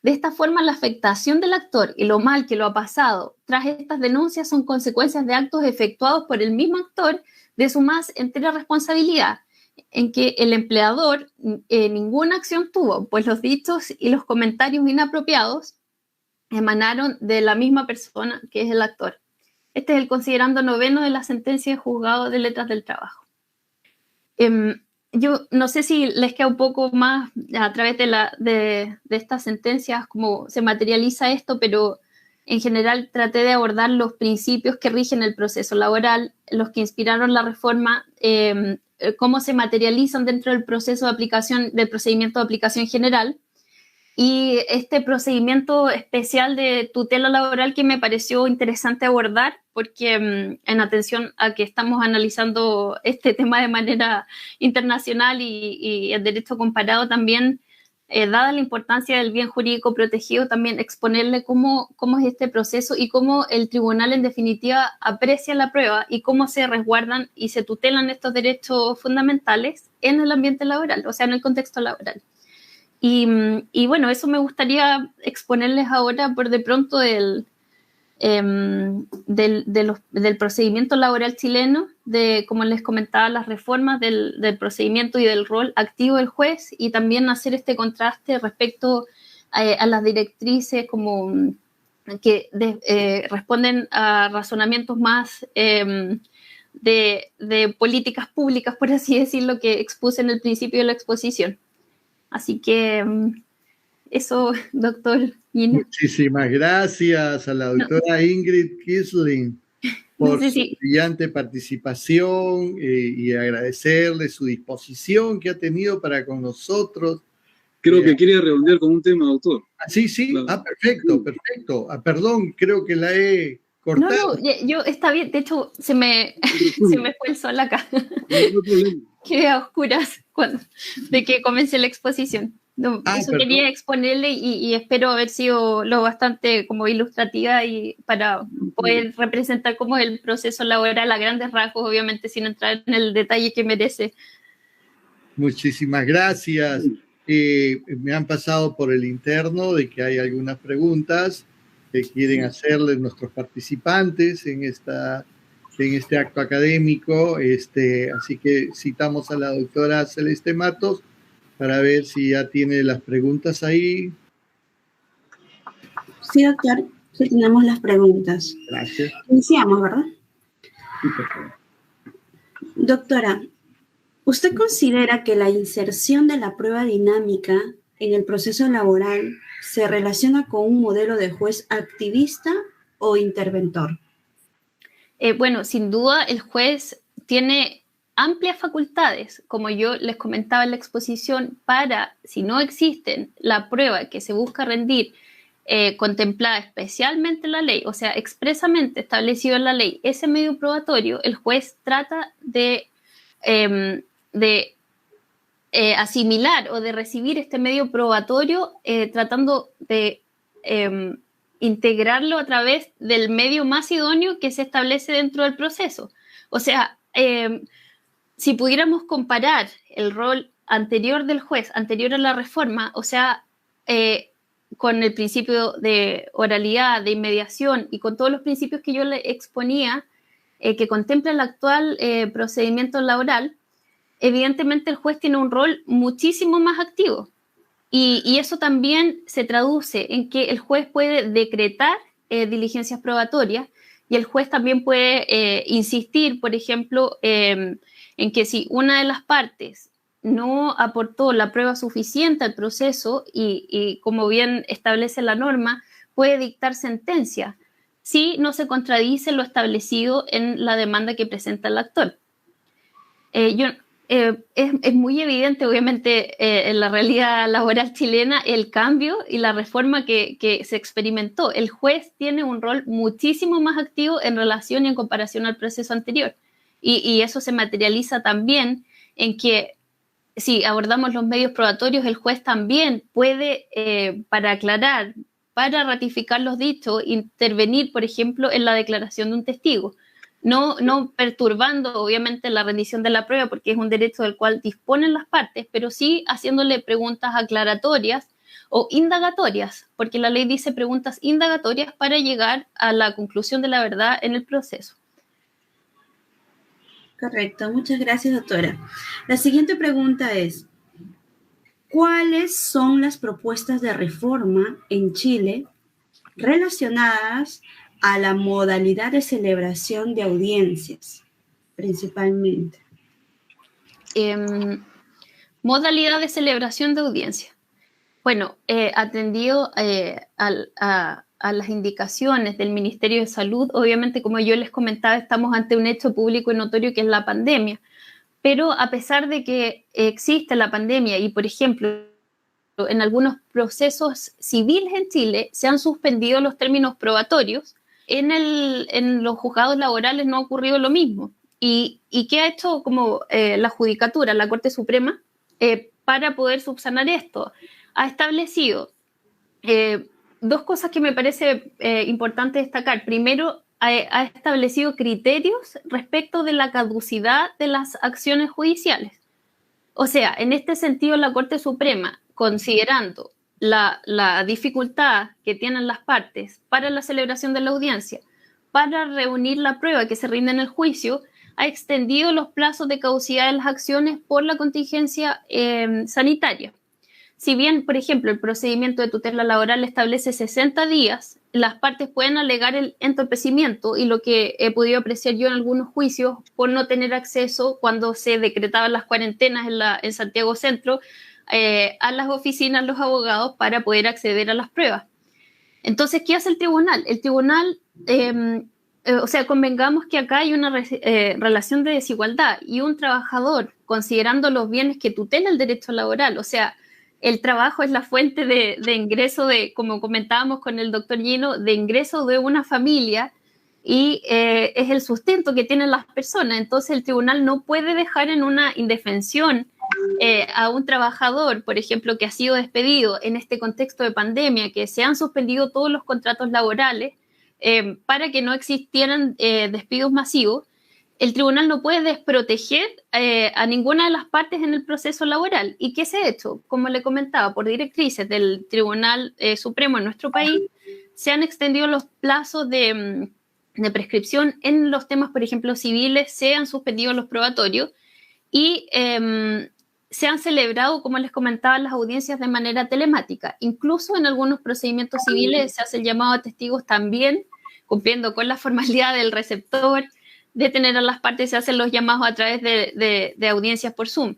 De esta forma, la afectación del actor y lo mal que lo ha pasado tras estas denuncias son consecuencias de actos efectuados por el mismo actor de su más entera responsabilidad, en que el empleador ninguna acción tuvo, pues los dichos y los comentarios inapropiados emanaron de la misma persona que es el actor. Este es el considerando 9º de la sentencia de juzgado de letras del trabajo. Yo no sé si les queda un poco más a través de estas sentencias cómo se materializa esto, pero en general traté de abordar los principios que rigen el proceso laboral, los que inspiraron la reforma, cómo se materializan dentro del proceso de aplicación, del procedimiento de aplicación general, y este procedimiento especial de tutela laboral que me pareció interesante abordar, porque en atención a que estamos analizando este tema de manera internacional y el derecho comparado también, dada la importancia del bien jurídico protegido, también exponerle cómo es este proceso y cómo el tribunal en definitiva aprecia la prueba y cómo se resguardan y se tutelan estos derechos fundamentales en el ambiente laboral, o sea, en el contexto laboral. Y bueno, eso me gustaría exponerles ahora por de pronto del procedimiento laboral chileno, de, como les comentaba, las reformas del procedimiento y del rol activo del juez, y también hacer este contraste respecto a las directrices como que responden a razonamientos más de políticas públicas, por así decirlo, que expuse en el principio de la exposición. Así que eso, doctor Gina. Muchísimas gracias a la doctora Ingrid Quisling por su brillante participación y agradecerle su disposición que ha tenido para con nosotros. Creo que quiere redondear con un tema, doctor. Sí. Perfecto. Perdón, creo que la he cortado. No, yo está bien. De hecho, se me fue el sol acá. No problema. Quedé a oscuras de que comencé la exposición. Eso perdón. Quería exponerle y espero haber sido lo bastante como ilustrativa y para poder representar cómo es el proceso laboral a grandes rasgos, obviamente sin entrar en el detalle que merece. Muchísimas gracias. Me han pasado por el interno de que hay algunas preguntas que quieren hacerle nuestros participantes en este acto académico, así que citamos a la doctora Celeste Matos para ver si ya tiene las preguntas ahí. Sí, doctor, sí tenemos las preguntas. Gracias. Iniciamos, ¿verdad? Sí, por favor. Doctora, ¿usted considera que la inserción de la prueba dinámica en el proceso laboral se relaciona con un modelo de juez activista o interventor? Bueno, sin duda el juez tiene amplias facultades, como yo les comentaba en la exposición, para, si no existen la prueba que se busca rendir, contemplada especialmente en la ley, o sea, expresamente establecido en la ley, ese medio probatorio, el juez trata de asimilar o de recibir este medio probatorio tratando de integrarlo a través del medio más idóneo que se establece dentro del proceso. O sea, si pudiéramos comparar el rol anterior del juez, anterior a la reforma, o sea, con el principio de oralidad, de inmediación y con todos los principios que yo le exponía, que contempla el actual procedimiento laboral, evidentemente el juez tiene un rol muchísimo más activo. Y eso también se traduce en que el juez puede decretar diligencias probatorias y el juez también puede insistir, por ejemplo, en que si una de las partes no aportó la prueba suficiente al proceso y como bien establece la norma, puede dictar sentencia si no se contradice lo establecido en la demanda que presenta el actor. Es muy evidente, obviamente, en la realidad laboral chilena el cambio y la reforma que se experimentó. El juez tiene un rol muchísimo más activo en relación y en comparación al proceso anterior. Y eso se materializa también en que si abordamos los medios probatorios, el juez también puede, para aclarar, para ratificar los dichos, intervenir, por ejemplo, en la declaración de un testigo. No perturbando, obviamente, la rendición de la prueba, porque es un derecho del cual disponen las partes, pero sí haciéndole preguntas aclaratorias o indagatorias, porque la ley dice preguntas indagatorias para llegar a la conclusión de la verdad en el proceso. Correcto, muchas gracias, doctora. La siguiente pregunta es, ¿cuáles son las propuestas de reforma en Chile relacionadas a la modalidad de celebración de audiencias, principalmente? Modalidad de celebración de audiencia. Bueno, atendido a a las indicaciones del Ministerio de Salud, obviamente, como yo les comentaba, estamos ante un hecho público y notorio que es la pandemia. Pero a pesar de que existe la pandemia y, por ejemplo, en algunos procesos civiles en Chile se han suspendido los términos probatorios, en los juzgados laborales no ha ocurrido lo mismo. ¿Y qué ha hecho como la Judicatura, la Corte Suprema, para poder subsanar esto? Ha establecido dos cosas que me parece importante destacar. Primero, ha establecido criterios respecto de la caducidad de las acciones judiciales. O sea, en este sentido, la Corte Suprema, considerando la dificultad que tienen las partes para la celebración de la audiencia, para reunir la prueba que se rinde en el juicio, ha extendido los plazos de caducidad de las acciones por la contingencia sanitaria. Si bien, por ejemplo, el procedimiento de tutela laboral establece 60 días, las partes pueden alegar el entorpecimiento y lo que he podido apreciar yo en algunos juicios por no tener acceso cuando se decretaban las cuarentenas en Santiago Centro a las oficinas, los abogados, para poder acceder a las pruebas. Entonces, ¿qué hace el tribunal? El tribunal, o sea, convengamos que acá hay una relación de desigualdad y un trabajador, considerando los bienes que tutela el derecho laboral, o sea, el trabajo es la fuente de ingreso, como comentábamos con el doctor Gino, de ingreso de una familia y es el sustento que tienen las personas. Entonces el tribunal no puede dejar en una indefensión a un trabajador, por ejemplo, que ha sido despedido en este contexto de pandemia, que se han suspendido todos los contratos laborales para que no existieran despidos masivos. El tribunal no puede desproteger a ninguna de las partes en el proceso laboral. ¿Y qué se ha hecho? Como le comentaba, por directrices del Tribunal Supremo en nuestro país, se han extendido los plazos de prescripción en los temas, por ejemplo, civiles, se han suspendido los probatorios y se han celebrado, como les comentaba, las audiencias de manera telemática. Incluso en algunos procedimientos civiles se hace el llamado a testigos también, cumpliendo con la formalidad del receptor, de tener a las partes, se hacen los llamados a través de audiencias por Zoom.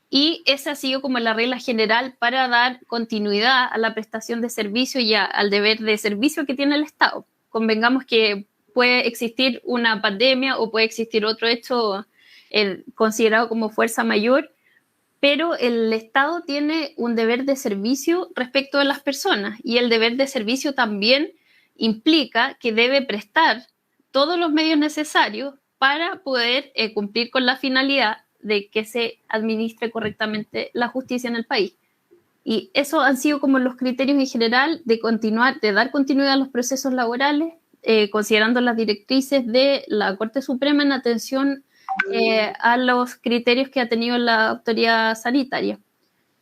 Y esa ha sido como la regla general para dar continuidad a la prestación de servicio y al deber de servicio que tiene el Estado. Convengamos que puede existir una pandemia o puede existir otro hecho considerado como fuerza mayor, pero el Estado tiene un deber de servicio respecto de las personas y el deber de servicio también implica que debe prestar todos los medios necesarios para poder cumplir con la finalidad de que se administre correctamente la justicia en el país. Y eso han sido como los criterios en general de dar continuidad a los procesos laborales, considerando las directrices de la Corte Suprema en atención a los criterios que ha tenido la autoridad sanitaria.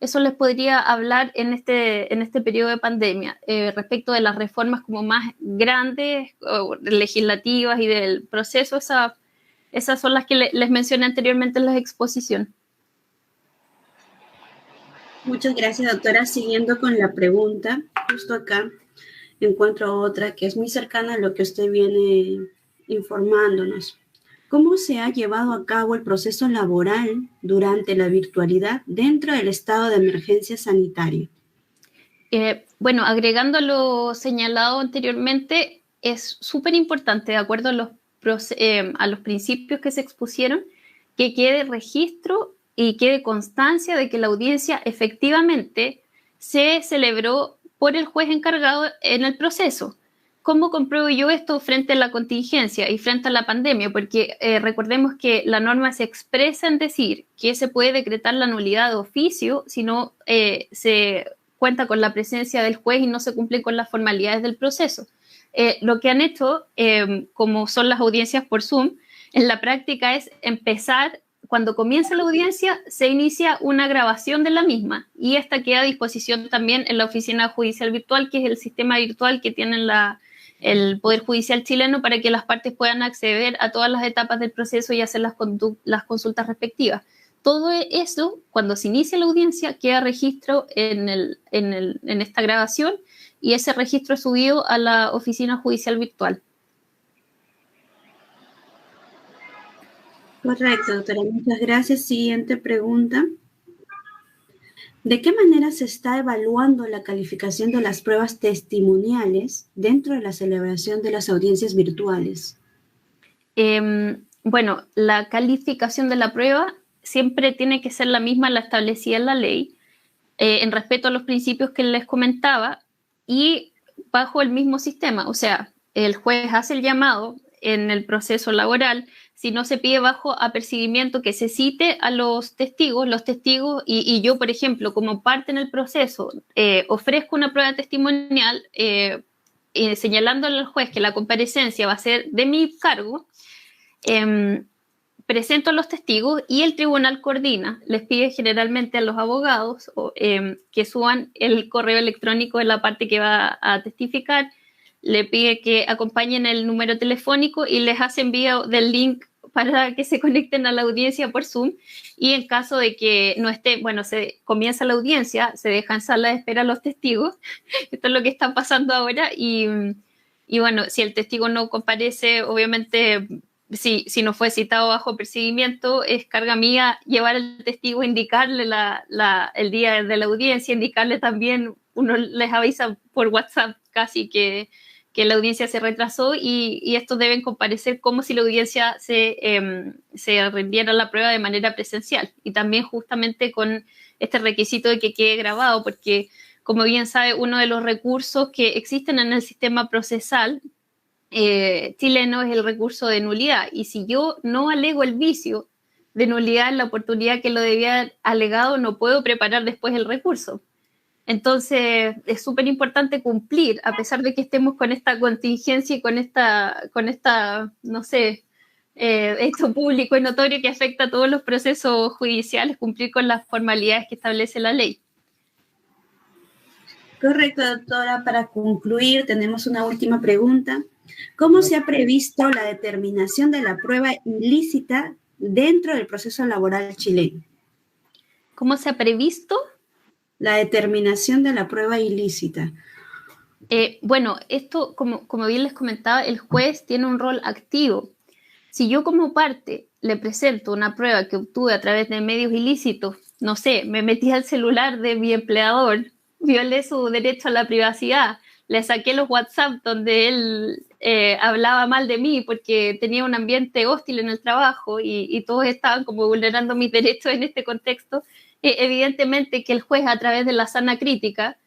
Eso les podría hablar en este periodo de pandemia. Respecto de las reformas como más grandes, legislativas y del proceso, esas son las que les mencioné anteriormente en la exposición. Muchas gracias, doctora. Siguiendo con la pregunta, justo acá encuentro otra que es muy cercana a lo que usted viene informándonos. ¿Cómo se ha llevado a cabo el proceso laboral durante la virtualidad dentro del estado de emergencia sanitaria? Bueno, agregando lo señalado anteriormente, es súper importante, de acuerdo a los principios que se expusieron, que quede registro y quede constancia de que la audiencia efectivamente se celebró por el juez encargado en el proceso. ¿Cómo compruebo yo esto frente a la contingencia y frente a la pandemia? Porque recordemos que la norma se expresa en decir que se puede decretar la nulidad de oficio si no se cuenta con la presencia del juez y no se cumplen con las formalidades del proceso. Lo que han hecho, como son las audiencias por Zoom, en la práctica es empezar, cuando comienza la audiencia, se inicia una grabación de la misma y esta queda a disposición también en la Oficina Judicial Virtual, que es el sistema virtual que tiene el Poder Judicial chileno para que las partes puedan acceder a todas las etapas del proceso y hacer las consultas respectivas. Todo eso, cuando se inicia la audiencia, queda registro en esta grabación y ese registro es subido a la Oficina Judicial Virtual. Correcto, doctora. Muchas gracias. Siguiente pregunta. ¿De qué manera se está evaluando la calificación de las pruebas testimoniales dentro de la celebración de las audiencias virtuales? Bueno, la calificación de la prueba siempre tiene que ser la misma, la establecida en la ley, en respeto a los principios que les comentaba y bajo el mismo sistema. O sea, el juez hace el llamado en el proceso laboral, si no se pide bajo apercibimiento que se cite a los testigos y yo, por ejemplo, como parte en el proceso, ofrezco una prueba testimonial señalándole al juez que la comparecencia va a ser de mi cargo, presento a los testigos y el tribunal coordina, les pide generalmente a los abogados que suban el correo electrónico de la parte que va a testificar, le pide que acompañen el número telefónico y les hace envío del link para que se conecten a la audiencia por Zoom, y en caso de que no esté, bueno, se comienza la audiencia, se deja en sala de espera a los testigos, esto es lo que está pasando ahora, y bueno, si el testigo no comparece, obviamente, si no fue citado bajo perseguimiento, es carga mía llevar al testigo, indicarle el día de la audiencia, indicarle también, uno les avisa por WhatsApp casi que la audiencia se retrasó y estos deben comparecer como si la audiencia se rindiera la prueba de manera presencial, y también justamente con este requisito de que quede grabado, porque como bien sabe, uno de los recursos que existen en el sistema procesal chileno es el recurso de nulidad, y si yo no alego el vicio de nulidad en la oportunidad que lo debía haber alegado, no puedo preparar después el recurso. Entonces es súper importante cumplir, a pesar de que estemos con esta contingencia y con esta no sé, esto público y notorio que afecta a todos los procesos judiciales, cumplir con las formalidades que establece la ley. Correcto, doctora. Para concluir, tenemos una última pregunta. ¿Cómo se ha previsto la determinación de la prueba ilícita dentro del proceso laboral chileno? ¿Cómo se ha previsto? La determinación de la prueba ilícita. Bueno, esto, como bien les comentaba, el juez tiene un rol activo. Si yo como parte le presento una prueba que obtuve a través de medios ilícitos, no sé, me metí al celular de mi empleador, violé su derecho a la privacidad, le saqué los WhatsApp donde él hablaba mal de mí porque tenía un ambiente hostil en el trabajo y todos estaban como vulnerando mis derechos en este contexto, evidentemente que el juez, a través de la sana crítica,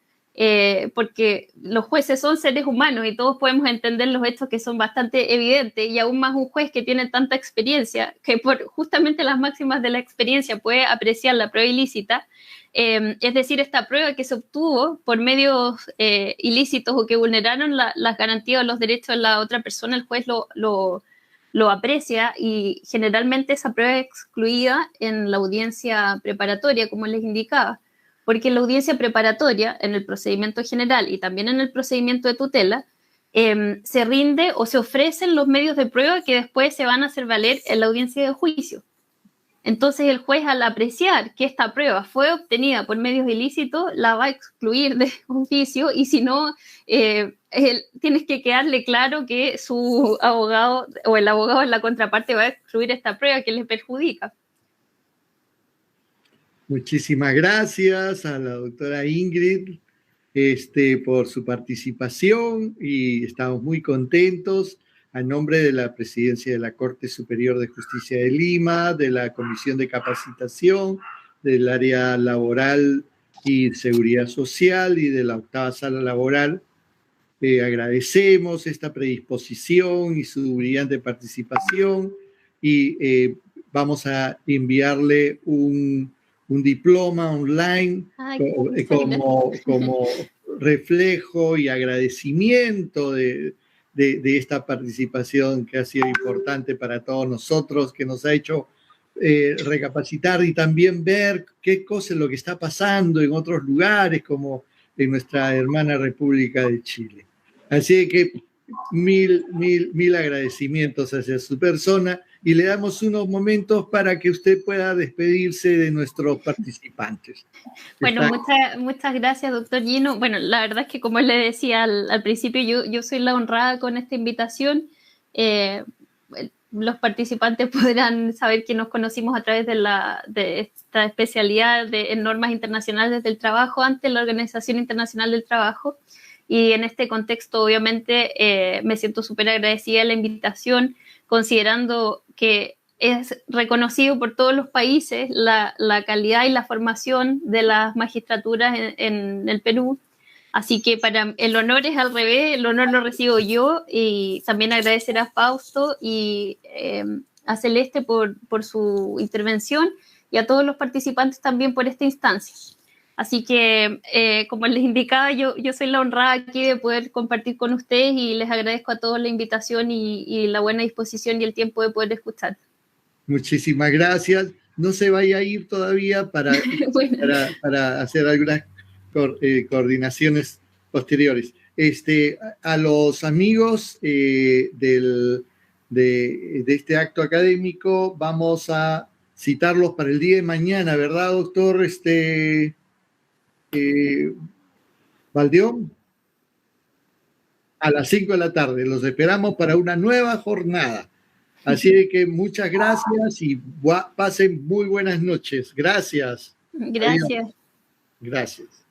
porque los jueces son seres humanos y todos podemos entender los hechos que son bastante evidentes, y aún más un juez que tiene tanta experiencia, que por justamente las máximas de la experiencia puede apreciar la prueba ilícita, es decir, esta prueba que se obtuvo por medios ilícitos o que vulneraron las garantías o los derechos de la otra persona, el juez lo aprecia, y generalmente esa prueba es excluida en la audiencia preparatoria, como les indicaba, porque en la audiencia preparatoria, en el procedimiento general y también en el procedimiento de tutela, se rinde o se ofrecen los medios de prueba que después se van a hacer valer en la audiencia de juicio. Entonces el juez, al apreciar que esta prueba fue obtenida por medios ilícitos, la va a excluir de oficio, y si no, tienes que quedarle claro que su abogado o el abogado en la contraparte va a excluir esta prueba que le perjudica. Muchísimas gracias a la doctora Ingrid por su participación, y estamos muy contentos. A nombre de la Presidencia de la Corte Superior de Justicia de Lima, de la Comisión de Capacitación, del área laboral y seguridad social y de la octava sala laboral, agradecemos esta predisposición y su brillante participación, y vamos a enviarle un diploma online como reflejo y agradecimiento de esta participación que ha sido importante para todos nosotros, que nos ha hecho recapacitar y también ver qué cosa es lo que está pasando en otros lugares, como en nuestra hermana República de Chile. Así que mil agradecimientos hacia su persona, y le damos unos momentos para que usted pueda despedirse de nuestros participantes. Bueno, muchas gracias, doctor Gino. Bueno, la verdad es que, como le decía al principio, yo soy la honrada con esta invitación. los participantes podrán saber que nos conocimos a través de esta especialidad en normas internacionales del trabajo ante la Organización Internacional del Trabajo. Y en este contexto, obviamente, me siento súper agradecida de la invitación, considerando que es reconocido por todos los países la calidad y la formación de las magistraturas en el Perú. Así que el honor es al revés, el honor lo recibo yo, y también agradecer a Fausto y a Celeste por su intervención, y a todos los participantes también por esta instancia. Así que, como les indicaba, yo soy la honrada aquí de poder compartir con ustedes, y les agradezco a todos la invitación y la buena disposición y el tiempo de poder escuchar. Muchísimas gracias. No se vaya a ir todavía para, bueno, para hacer algunas coordinaciones posteriores. A los amigos de este acto académico vamos a citarlos para el día de mañana, ¿verdad, doctor Valdeón? A las 5 de la tarde. Los esperamos para una nueva jornada. Así que muchas gracias y pasen muy buenas noches. Gracias. Gracias. Adiós. Gracias.